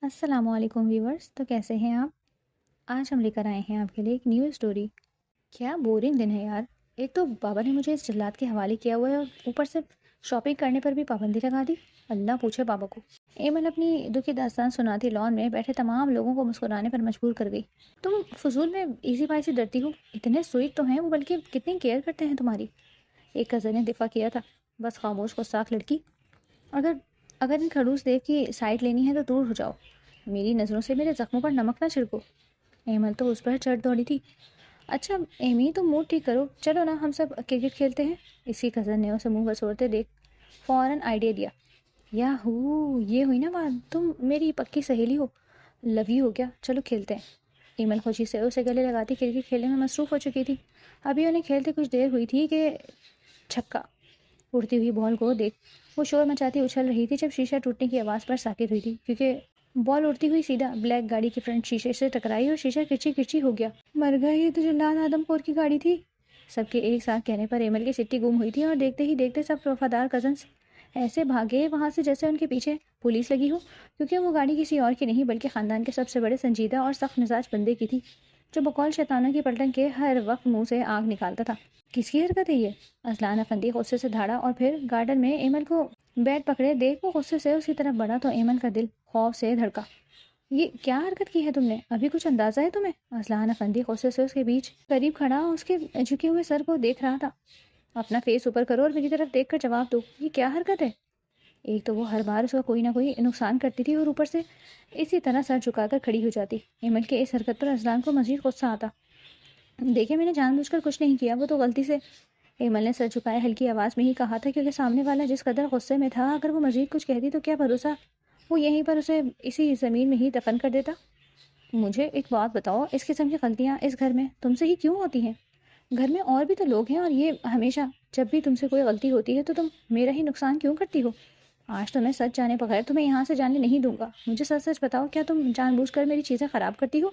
السلام علیکم ویورز، تو کیسے ہیں آپ؟ آج ہم لے کر آئے ہیں آپ کے لیے ایک نیو اسٹوری۔ کیا بورنگ دن ہے یار۔ ایک تو بابا نے مجھے اس جلاد کے حوالے کیا ہوا ہے اور اوپر سے شاپنگ کرنے پر بھی پابندی لگا دی۔ اللہ پوچھے بابا کو۔ ایمن اپنی دکھی داستان سناتی لان میں بیٹھے تمام لوگوں کو مسکرانے پر مجبور کر گئی۔ تم فضول میں ایزی بائی سے ڈرتی ہو، اتنے سویٹ تو ہیں وہ، بلکہ کتنی کیئر کرتے ہیں تمہاری۔ ایک کزن نے دفاع کیا تھا۔ بس خاموش گستاخ لڑکی، اگر اگر ان کھڑوس دیو کی سائڈ لینی ہے تو دور ہو جاؤ، میری نظروں سے میرے زخموں پر نمک نہ چھڑکو۔ ایمل تو اس پر چڑھ دوڑی تھی۔ اچھا ایمی، تم موڈ ٹھیک کرو، چلو نا ہم سب کرکٹ کھیلتے ہیں۔ اسی کزن نے اسے منہ بسورتے دیکھ فوراً آئیڈیا دیا۔ یاہو، یہ ہوئی نا بات، تم میری پکی سہیلی ہو، لو یو ہو گیا، چلو کھیلتے ہیں۔ ایمل خوشی سے اسے گلے لگاتی کرکٹ کھیلنے میں مصروف ہو چکی تھی۔ ابھی انہیں کھیلتے کچھ دیر ہوئی تھی کہ چھکا۔ اڑتی ہوئی بال کو دیکھ وہ شور مچاتی اچھل رہی تھی جب شیشہ ٹوٹنے کی آواز پر ساکت ہوئی تھی، کیونکہ بال اڑتی ہوئی سیدھا بلیک گاڑی کے فرنٹ شیشے سے ٹکرائی اور شیشہ کرچی کرچی ہو گیا۔ مر گئی، یہ تو جلاد آدم خور کی گاڑی تھی۔ سب کے ایک ساتھ کہنے پر ایمل کی سٹی گم ہوئی تھی اور دیکھتے ہی دیکھتے سب وفادار کزنس ایسے بھاگے وہاں سے جیسے ان کے پیچھے پولیس لگی ہو، کیونکہ وہ گاڑی کسی اور کی نہیں بلکہ خاندان کے سب سے بڑے سنجیدہ اور سخت مزاج بندے کی تھی، جو بقول شیطانوں کی پلٹن کے ہر وقت منہ سے آگ نکالتا تھا۔ کس کی حرکت ہے یہ؟ اذلان افندی غصے سے دھاڑا اور پھر گارڈن میں ایمل کو بیٹ پکڑے دیکھ وہ غصے سے اس کی طرف بڑھا تو ایمل کا دل خوف سے دھڑکا۔ یہ کیا حرکت کی ہے تم نے؟ ابھی کچھ اندازہ ہے تمہیں؟ اذلان افندی غصے سے اس کے بیچ قریب کھڑا اس کے جھکے ہوئے سر کو دیکھ رہا تھا۔ اپنا فیس اوپر کرو اور میری طرف دیکھ کر جواب دو، یہ کیا حرکت ہے؟ ایک تو وہ ہر بار اس کا کوئی نہ کوئی نقصان کرتی تھی اور اوپر سے اسی طرح سر جھکا کر کھڑی ہو جاتی۔ ایمل کے اس حرکت پر اذلان کو مزید غصہ آتا۔ دیکھیں، میں نے جان بوجھ کر کچھ نہیں کیا، وہ تو غلطی سے۔ ایمل نے سر جھکائے ہلکی آواز میں ہی کہا تھا، کیونکہ سامنے والا جس قدر غصے میں تھا، اگر وہ مزید کچھ کہتی تو کیا بھروسہ وہ یہیں پر اسے اسی زمین میں ہی دفن کر دیتا۔ مجھے ایک بات بتاؤ، اس قسم کی غلطیاں اس گھر میں تم سے ہی کیوں ہوتی ہیں؟ گھر میں اور بھی تو لوگ ہیں، اور یہ ہمیشہ جب بھی تم سے کوئی غلطی ہوتی ہے تو تم میرا ہی نقصان کیوں کرتی ہو؟ آج تو میں سچ جانے بغیر تمہیں یہاں سے جانے نہیں دوں گا۔ مجھے سچ سچ بتاؤ، کیا تم جان بوجھ کر میری چیزیں خراب کرتی ہو؟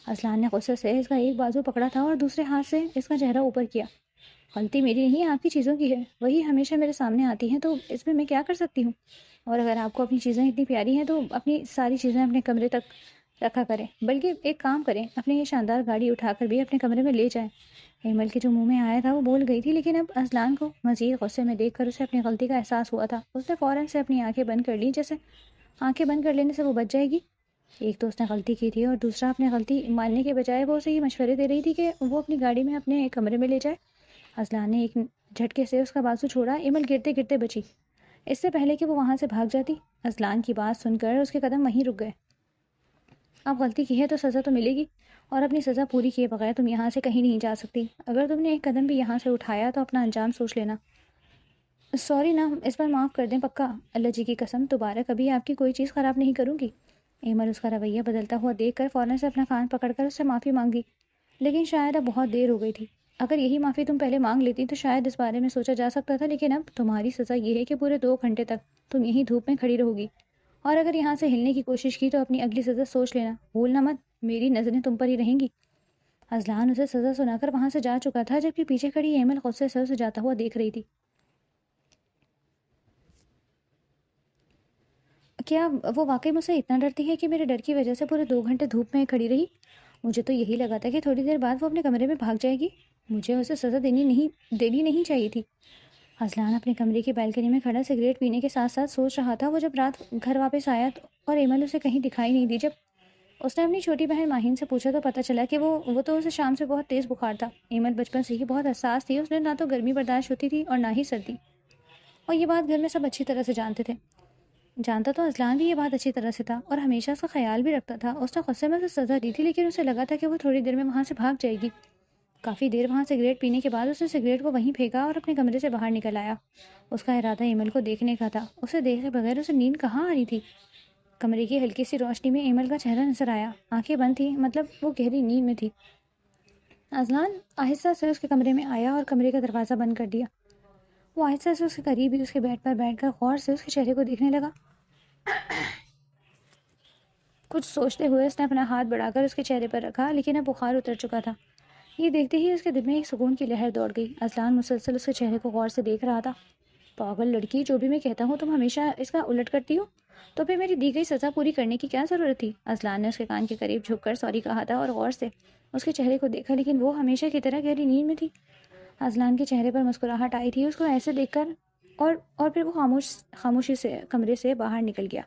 اذلان نے غصے سے اس کا ایک بازو پکڑا تھا اور دوسرے ہاتھ سے اس کا چہرہ اوپر کیا۔ غلطی میری نہیں، آپ کی چیزوں کی ہے، وہی ہمیشہ میرے سامنے آتی ہیں، تو اس میں کیا کر سکتی ہوں؟ اور اگر آپ کو اپنی چیزیں اتنی پیاری ہیں تو اپنی ساری چیزیں اپنے کمرے تک رکھا کریں، بلکہ ایک کام کریں، اپنی یہ شاندار گاڑی اٹھا کر بھی اپنے کمرے میں لے جائیں۔ ایمل کے جو منہ میں آیا تھا وہ بول گئی تھی، لیکن اب اذلان کو مزید غصے میں دیکھ کر اسے اپنی غلطی کا احساس ہوا تھا۔ اس نے فوراً سے اپنی آنکھیں بند کر لی، جیسے آنکھیں بند کر لینے سے وہ بچ جائے گی۔ ایک تو اس نے غلطی کی تھی اور دوسرا اپنی غلطی ماننے کے بجائے وہ اسے یہ مشورے دے رہی تھی کہ وہ اپنی گاڑی میں اپنے کمرے میں لے جائے۔ اذلان نے ایک جھٹکے سے اس کا بازو چھوڑا۔ ایمل گرتے گرتے بچی، اس سے پہلے کہ وہ وہاں سے بھاگ جاتی۔ اذلان کی بات سن کر اس کے قدم وہیں رک گئے۔ اب غلطی کی ہے تو سزا تو ملے گی، اور اپنی سزا پوری کیے بغیر تم یہاں سے کہیں نہیں جا سکتی۔ اگر تم نے ایک قدم بھی یہاں سے اٹھایا تو اپنا انجام سوچ لینا۔ سوری نا، اس بار معاف کر دیں، پکا؟ اللہ جی کی قسم دوبارہ کبھی آپ کی کوئی چیز خراب نہیں کروں گی۔ ایمل اس کا رویہ بدلتا ہوا دیکھ کر فوراً سے اپنا کان پکڑ کر اس سے معافی مانگی، لیکن شاید اب بہت دیر ہو گئی تھی۔ اگر یہی معافی تم پہلے مانگ لیتی تو شاید اس بارے میں سوچا جا سکتا تھا، لیکن اب تمہاری سزا یہ ہے کہ پورے 2 گھنٹے تک تم یہیں دھوپ میں کھڑی رہو گی، اور اگر یہاں سے ہلنے کی کوشش کی تو اپنی اگلی سزا سوچ لینا، بھولنا مت، میری نظریں تم پر ہی رہیں گی۔ اذلان اسے سزا سنا کر وہاں سے جا چکا تھا، جبکہ پیچھے کھڑی ایمل غصے سے اسے جاتا ہوا دیکھ رہی تھی۔ کیا وہ واقعی مجھ سے اتنا ڈرتی ہے کہ میرے ڈر کی وجہ سے پورے 2 گھنٹے دھوپ میں کھڑی رہی؟ مجھے تو یہی لگا تھا کہ تھوڑی دیر بعد وہ اپنے کمرے میں بھاگ جائے گی۔ مجھے اسے سزا دینی نہیں چاہیے تھی۔ اذلان اپنے کمرے کی بالکنی میں کھڑا سگریٹ پینے کے ساتھ ساتھ سوچ رہا تھا۔ وہ جب رات گھر واپس آیا اور ایمل اسے کہیں دکھائی نہیں دی، جب اس نے اپنی چھوٹی بہن ماہین سے پوچھا تو پتہ چلا کہ وہ تو اسے شام سے بہت تیز بخار تھا۔ ایمل بچپن سے ہی بہت حساس تھی، اس نے نہ تو گرمی برداشت ہوتی تھی اور نہ ہی سردی، اور یہ بات گھر میں سب اچھی طرح سے جانتے تھے۔ جانتا تو اذلان بھی یہ بات اچھی طرح سے تھا اور ہمیشہ اس کا خیال بھی رکھتا تھا۔ اس نے غصے میں اسے سزا دی تھی، لیکن اسے لگا تھا کہ وہ تھوڑی دیر میں وہاں سے بھاگ جائے گی۔ کافی دیر وہاں سگریٹ پینے کے بعد اس نے سگریٹ کو وہیں پھینکا اور اپنے کمرے سے باہر نکل آیا۔ اس کا ارادہ ایمل کو دیکھنے کا تھا، اسے دیکھے بغیر اسے نیند کہاں آ رہی تھی۔ کمرے کی ہلکی سی روشنی میں ایمل کا چہرہ نظر آیا، آنکھیں بند تھیں، مطلب وہ گہری نیند میں تھی۔ اذلان آہستہ سے اس کے کمرے میں آیا اور کمرے کا دروازہ بند کر دیا۔ وہ آہستہ سے اس کے قریب ہی اس کے بیڈ پر بیٹھ کر غور سے اس کے چہرے کو دیکھنے لگا۔ کچھ سوچتے ہوئے اس نے اپنا ہاتھ بڑھا کر اس کے چہرے پر رکھا، لیکن اب بخار اتر چکا تھا۔ یہ دیکھتے ہی اس کے دل میں ایک سکون کی لہر دوڑ گئی۔ اذلان مسلسل اس کے چہرے کو غور سے دیکھ رہا تھا۔ پاگل لڑکی، جو بھی میں کہتا ہوں تم ہمیشہ اس کا الٹ کرتی ہو، تو پھر میری دی گئی سزا پوری کرنے کی کیا ضرورت تھی؟ اذلان نے اس کے کان کے قریب جھک کر سوری کہا تھا اور غور سے اس کے چہرے کو دیکھا، لیکن وہ ہمیشہ کی طرح گہری نیند میں تھی۔ اذلان کے چہرے پر مسکراہٹ آئی تھی اس کو ایسے دیکھ کر، اور پھر وہ خاموشی سے کمرے سے باہر نکل گیا۔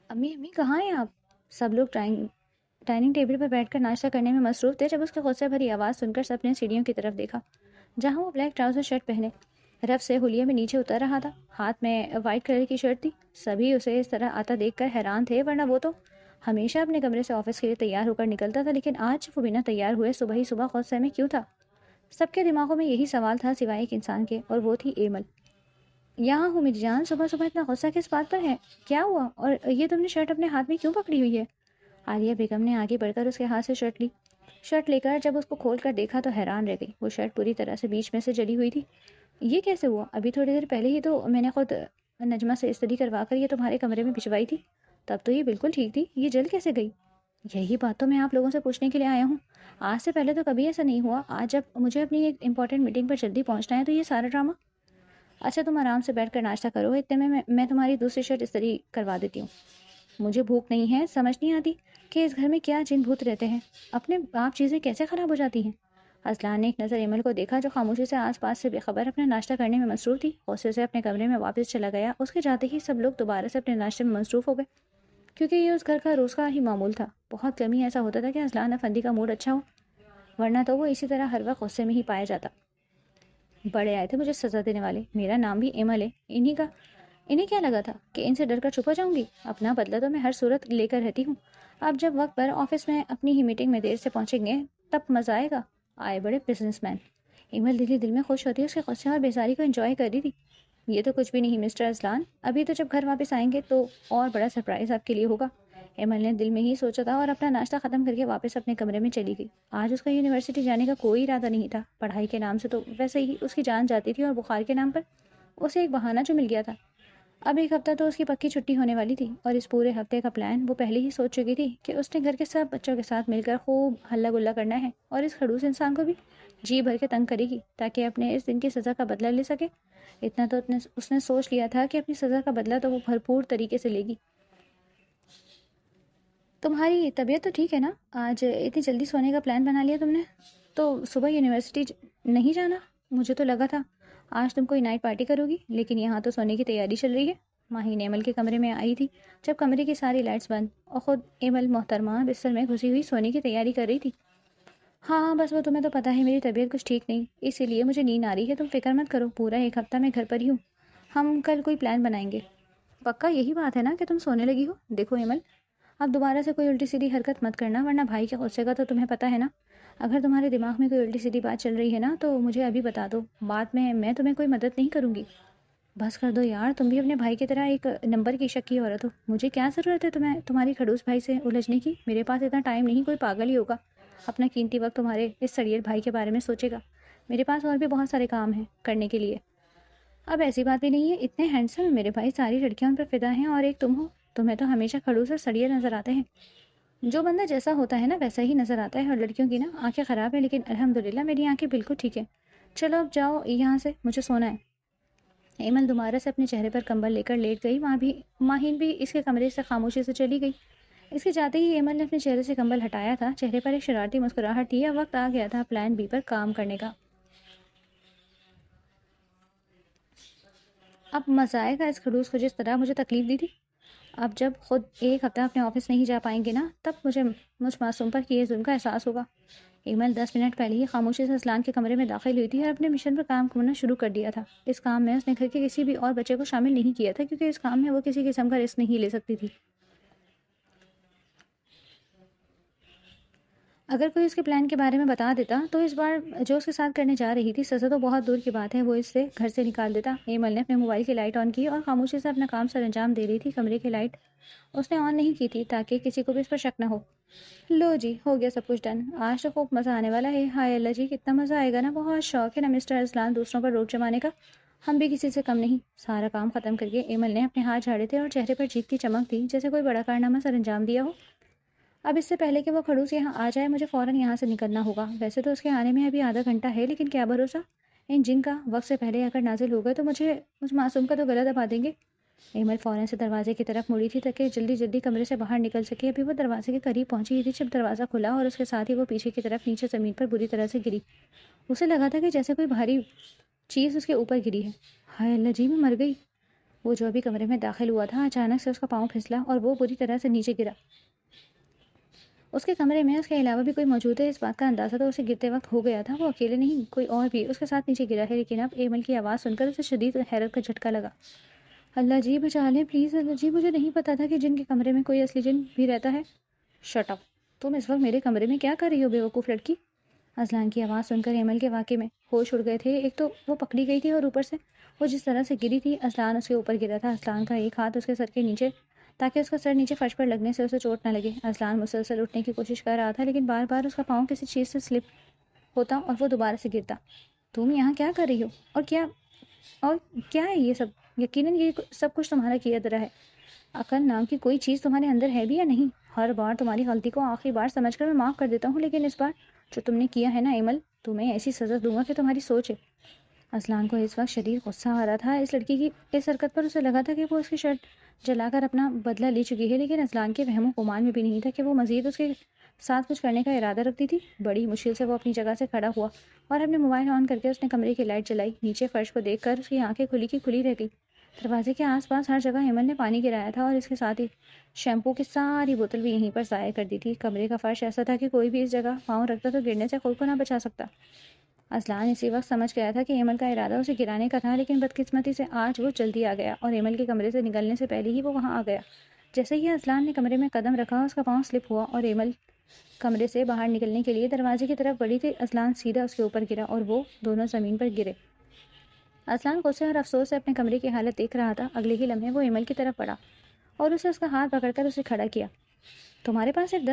امی امی کہاں ہیں آپ؟ سب لوگ ڈائننگ ٹیبل پر بیٹھ کر ناشتہ کرنے میں مصروف تھے جب اس کے غصے بھری آواز سن کر سب نے سیڑھیوں کی طرف دیکھا، جہاں وہ بلیک ٹراؤزر شرٹ پہنے رف سے حلیے میں نیچے اتر رہا تھا۔ ہاتھ میں وائٹ کلر کی شرٹ تھی۔ سبھی اسے اس طرح آتا دیکھ کر حیران تھے، ورنہ وہ تو ہمیشہ اپنے کمرے سے آفس کے لیے تیار ہو کر نکلتا تھا، لیکن آج وہ بنا تیار ہوئے صبح ہی صبح غصے میں کیوں تھا؟ سب کے دماغوں میں یہی سوال تھا سوائے ایک انسان کے، اور وہ تھی ایمل۔ یہاں ہوں میری جان، صبح صبح اتنا غصہ کس بات پر ہے؟ کیا ہوا؟ اور یہ تم نے شرٹ اپنے ہاتھ میں کیوں پکڑی ہوئی ہے؟ عالیہ بیگم نے آگے بڑھ کر اس کے ہاتھ سے شرٹ لی۔ شرٹ لے کر جب اس کو کھول کر دیکھا تو حیران رہ گئی۔ وہ شرٹ پوری طرح سے بیچ میں سے جلی ہوئی تھی۔ یہ کیسے ہوا؟ ابھی تھوڑی دیر پہلے ہی تو میں نے خود نجمہ سے استری کروا کر یہ تمہارے کمرے میں بھجوائی تھی، تب تو یہ بالکل ٹھیک تھی، یہ جل کیسے گئی؟ یہی بات تو میں آپ لوگوں سے پوچھنے کے لیے آیا ہوں۔ آج سے پہلے تو کبھی ایسا نہیں ہوا، آج جب مجھے اپنی ایک امپورٹنٹ میٹنگ پر جلدی پہنچنا ہے تو یہ سارا ڈرامہ۔ اچھا تم آرام سے بیٹھ کر ناشتہ کرو، اتنے میں تمہاری دوسری شرٹ استری کروا دیتی ہوں۔ مجھے بھوک نہیں ہے، سمجھ نہیں آتی کہ اس گھر میں کیا جن بھوت رہتے ہیں، اپنے آپ چیزیں کیسے خراب ہو جاتی ہیں۔ اذلان نے ایک نظر ایمل کو دیکھا جو خاموشی سے آس پاس سے بے خبر اپنا ناشتہ کرنے میں مصروف تھی۔ غصے سے اپنے کمرے میں واپس چلا گیا۔ اس کے جاتے ہی سب لوگ دوبارہ سے اپنے ناشتے میں مصروف ہو گئے، کیونکہ یہ اس گھر کا روز کا ہی معمول تھا۔ بہت کم ہی ایسا ہوتا تھا کہ اذلان افندی کا موڈ اچھا ہو، ورنہ تو وہ اسی طرح ہر وقت غصے میں ہی پایا جاتا۔ بڑے آئے تھے مجھے سزا دینے والے، میرا نام بھی ایمل ہے، انہیں کیا لگا تھا کہ ان سے ڈر کر چھپ ہو جاؤں گی؟ اپنا بدلہ تو میں ہر صورت لے کر رہتی ہوں۔ اب جب وقت پر آفس میں اپنی ہی میٹنگ میں دیر سے پہنچیں گے تب مزہ آئے گا۔ آئے بڑے بزنس مین۔ ایمل دل میں خوش ہوتی ہے، اس کے غصے اور بیزاری کو انجوائے کر رہی تھی۔ یہ تو کچھ بھی نہیں مسٹر اذلان، ابھی تو جب گھر واپس آئیں گے تو اور بڑا سرپرائز آپ کے لیے ہوگا۔ ایمل نے دل میں ہی سوچا تھا اور اپنا ناشتہ ختم کر کے واپس اپنے کمرے میں چلی گئی۔ آج اس کا یونیورسٹی جانے کا کوئی ارادہ نہیں تھا۔ پڑھائی کے نام سے تو ویسے ہی اس کی جان جاتی تھی، اور بخار کے نام پر اسے ایک بہانہ جو مل گیا تھا۔ اب ایک ہفتہ تو اس کی پکی چھٹی ہونے والی تھی، اور اس پورے ہفتے کا پلان وہ پہلے ہی سوچ چکی تھی کہ اس نے گھر کے سب بچوں کے ساتھ مل کر خوب ہلہ گلا کرنا ہے، اور اس خڑوس انسان کو بھی جی بھر کے تنگ کرے گی تاکہ اپنے اس دن کی سزا کا بدلہ لے سکے۔ اتنا تو اس نے سوچ لیا تھا کہ اپنی سزا کا بدلہ تو وہ بھرپور طریقے سے لے گی۔ تمہاری طبیعت تو ٹھیک ہے نا؟ آج اتنی جلدی سونے کا پلان بنا لیا تم نے؟ تو صبح یونیورسٹی نہیں جانا؟ مجھے تو لگا تھا آج تم کوئی نائٹ پارٹی کرو گی، لیکن یہاں تو سونے کی تیاری چل رہی ہے۔ ماہین ایمل کے کمرے میں آئی تھی جب کمرے کی ساری لائٹس بند اور خود ایمل محترمہ بستر میں گھسی ہوئی سونے کی تیاری کر رہی تھی۔ ہاں بس وہ تمہیں تو پتہ ہے میری طبیعت کچھ ٹھیک نہیں، اسی لیے مجھے نیند آ رہی ہے، تم فکر مت کرو، پورا ایک ہفتہ میں گھر پر ہی ہوں، ہم کل کوئی پلان بنائیں گے۔ پکا یہی بات ہے نا کہ تم سونے لگی ہو؟ دیکھو ایمل، اب دوبارہ سے کوئی الٹی سیدھی حرکت مت کرنا، ورنہ بھائی کے غصے کا تو تمہیں پتہ ہے نا۔ اگر تمہارے دماغ میں کوئی الٹی سیدھی بات چل رہی ہے نا تو مجھے ابھی بتا دو، بعد میں تمہیں کوئی مدد نہیں کروں گی۔ بس کر دو یار، تم بھی اپنے بھائی کی طرح ایک نمبر کی شکی عورت ہو۔ مجھے کیا ضرورت ہے تمہاری کھڑوس بھائی سے الجھنے کی؟ میرے پاس اتنا ٹائم نہیں، کوئی پاگل ہی ہوگا اپنا قیمتی وقت تمہارے اس سڑیل بھائی کے بارے میں سوچے گا۔ میرے پاس اور بھی بہت سارے کام ہیں کرنے کے لیے۔ اب ایسی بات بھی نہیں ہے، اتنے ہینڈسم ہیں میرے بھائی، ساری لڑکیاں ان پر فدا ہیں، اور ایک تم ہو، تمہیں تو ہمیشہ کھڑوس اور سڑیل نظر آتے ہیں۔ جو بندہ جیسا ہوتا ہے نا ویسا ہی نظر آتا ہے، اور لڑکیوں کی نا آنکھیں خراب ہیں، لیکن الحمدللہ میری آنکھیں بالکل ٹھیک ہیں۔ چلو اب جاؤ یہاں سے، مجھے سونا ہے۔ ایمل دوبارہ سے اپنے چہرے پر کمبل لے کر لیٹ گئی۔ ماہین بھی اس کے کمرے سے خاموشی سے چلی گئی۔ اس کے جاتے ہی ایمل نے اپنے چہرے سے کمبل ہٹایا تھا، چہرے پر ایک شرارتی مسکراہٹ تھی۔ اب وقت آ گیا تھا پلان بی پر کام کرنے کا۔ اب مزہ آئے گا اس خڑوس کو جس طرح مجھے تکلیف دی تھی۔ اب جب خود ایک ہفتہ اپنے آفس نہیں جا پائیں گے نا تب مجھ معصوم پر کیے ظلم کا احساس ہوگا۔ ایمل 10 منٹ پہلے ہی خاموشی سے اذلان کے کمرے میں داخل ہوئی تھی اور اپنے مشن پر کام کرنا شروع کر دیا تھا۔ اس کام میں اس نے گھر کے کسی بھی اور بچے کو شامل نہیں کیا تھا، کیونکہ اس کام میں وہ کسی قسم کا رسک نہیں لے سکتی تھی۔ اگر کوئی اس کے پلان کے بارے میں بتا دیتا تو اس بار جو اس کے ساتھ کرنے جا رہی تھی سزا تو بہت دور کی بات ہے، وہ اس سے گھر سے نکال دیتا۔ ایمل نے اپنے موبائل کی لائٹ آن کی اور خاموشی سے اپنا کام سر انجام دے رہی تھی۔ کمرے کی لائٹ اس نے آن نہیں کی تھی تاکہ کسی کو بھی اس پر شک نہ ہو۔ لو جی، ہو گیا سب کچھ ڈن، آج تو خوب مزہ آنے والا ہے۔ ہائے اللہ جی، کتنا مزہ آئے گا نا، بہت شوق ہے نا مسٹر اذلان دوسروں پر روک جمانے کا، ہم بھی کسی سے کم نہیں۔ سارا کام ختم کر کے ایمل نے اپنے ہاتھ جھاڑے تھے اور چہرے پر جیت کی چمک تھی، جیسے کوئی بڑا کارنامہ سر انجام دیا ہو۔ اب اس سے پہلے کہ وہ کھڑوس یہاں آ جائے مجھے فوراً یہاں سے نکلنا ہوگا۔ ویسے تو اس کے آنے میں ابھی آدھا گھنٹہ ہے، لیکن کیا بھروسہ، ان جن کا وقت سے پہلے اگر نازل ہو گئے تو مجھ معصوم کا تو گلا دبا دیں گے۔ ایمل فوراً سے دروازے کی طرف مڑی تھی تاکہ جلدی جلدی کمرے سے باہر نکل سکے۔ ابھی وہ دروازے کے قریب پہنچی ہی تھی جب دروازہ کھلا اور اس کے ساتھ ہی وہ پیچھے کی طرف نیچے زمین پر بری طرح سے گری۔ اسے لگا تھا کہ جیسے کوئی بھاری چیز اس کے اوپر گری ہے۔ ہائے اللہ جی، میں مر گئی۔ وہ جو ابھی کمرے میں داخل ہوا تھا، اچانک سے اس کا پاؤں پھسلا اور وہ بری طرح سے نیچے گرا۔ اس کے کمرے میں اس کے علاوہ بھی کوئی موجود ہے، اس بات کا اندازہ تو اسے گرتے وقت ہو گیا تھا۔ وہ اکیلے نہیں، کوئی اور بھی اس کے ساتھ نیچے گرا ہے، لیکن اب ایمل کی آواز سن کر اسے شدید حیرت کا جھٹکا لگا۔ اللہ جی بچا لیں پلیز، اللہ جی، مجھے نہیں پتا تھا کہ جن کے کمرے میں کوئی اصلی جن بھی رہتا ہے۔ شٹ اپ، تم اس وقت میرے کمرے میں کیا کر رہی ہو بے وقوف لڑکی؟ اذلان کی آواز سن کر ایمل کے واقعے میں ہوش اڑ گئے تھے۔ ایک تو وہ پکڑی گئی تھی اور اوپر سے وہ جس طرح سے گری تھی، اذلان اس کے اوپر گرا تھا۔ اذلان کا ایک ہاتھ اس کے سر کے نیچے تاکہ اس کا سر نیچے فرش پر لگنے سے اسے چوٹ نہ لگے۔ اذلان مسلسل اٹھنے کی کوشش کر رہا تھا لیکن بار بار اس کا پاؤں کسی چیز سے سلپ ہوتا اور وہ دوبارہ سے گرتا۔ تم یہاں کیا کر رہی ہو؟ اور کیا ہے یہ سب؟ یقیناً یہ سب کچھ تمہارا کیا درا ہے۔ عقل نام کی کوئی چیز تمہارے اندر ہے بھی یا نہیں؟ ہر بار تمہاری غلطی کو آخری بار سمجھ کر میں معاف کر دیتا ہوں، لیکن اس بار جو تم نے کیا ہے نا ایمل، تمہیں ایسی سزا دوں گا کہ تمہاری سوچ ہے۔ اذلان کو اس وقت شدید غصہ آ رہا تھا اس لڑکی کی اس حرکت پر۔ اسے لگا تھا کہ وہ اس کی شرٹ جلا کر اپنا بدلہ لے چکی ہے، لیکن اذلان کے وہم و گمان میں بھی نہیں تھا کہ وہ مزید اس کے ساتھ کچھ کرنے کا ارادہ رکھتی تھی۔ بڑی مشکل سے وہ اپنی جگہ سے کھڑا ہوا اور اپنے موبائل آن کر کے اس نے کمرے کی لائٹ جلائی۔ نیچے فرش کو دیکھ کر اس کی آنکھیں کھلی کی کھلی رہ گئی۔ دروازے کے آس پاس ہر جگہ ایمل نے پانی گرایا تھا اور اس کے ساتھ ہی شیمپو کی ساری بوتل بھی یہیں پر ضائع کر دی تھی۔ کمرے کا فرش ایسا تھا کہ کوئی بھی اس جگہ پاؤں رکھتا تو گرنے سے خود کو نہ بچا سکتا۔ اذلان اسی وقت سمجھ گیا تھا کہ ایمل کا ارادہ اسے گرانے کا تھا، لیکن بدقسمتی سے آج وہ جلدی آ گیا اور ایمل کے کمرے سے نکلنے سے پہلے ہی وہ وہاں آ گیا۔ جیسے ہی اذلان نے کمرے میں قدم رکھا، اس کا پاؤں سلپ ہوا اور ایمل کمرے سے باہر نکلنے کے لیے دروازے کی طرف بڑھی تھی۔ اذلان سیدھا اس کے اوپر گرا اور وہ دونوں زمین پر گرے۔ اذلان غصے اور افسوس سے اپنے کمرے کی حالت دیکھ رہا تھا۔ اگلے ہی لمحے وہ ایمل کی طرف بڑھا اور اسے اس کا ہاتھ پکڑ کر اسے کھڑا کیا۔ تمہارے پاس صرف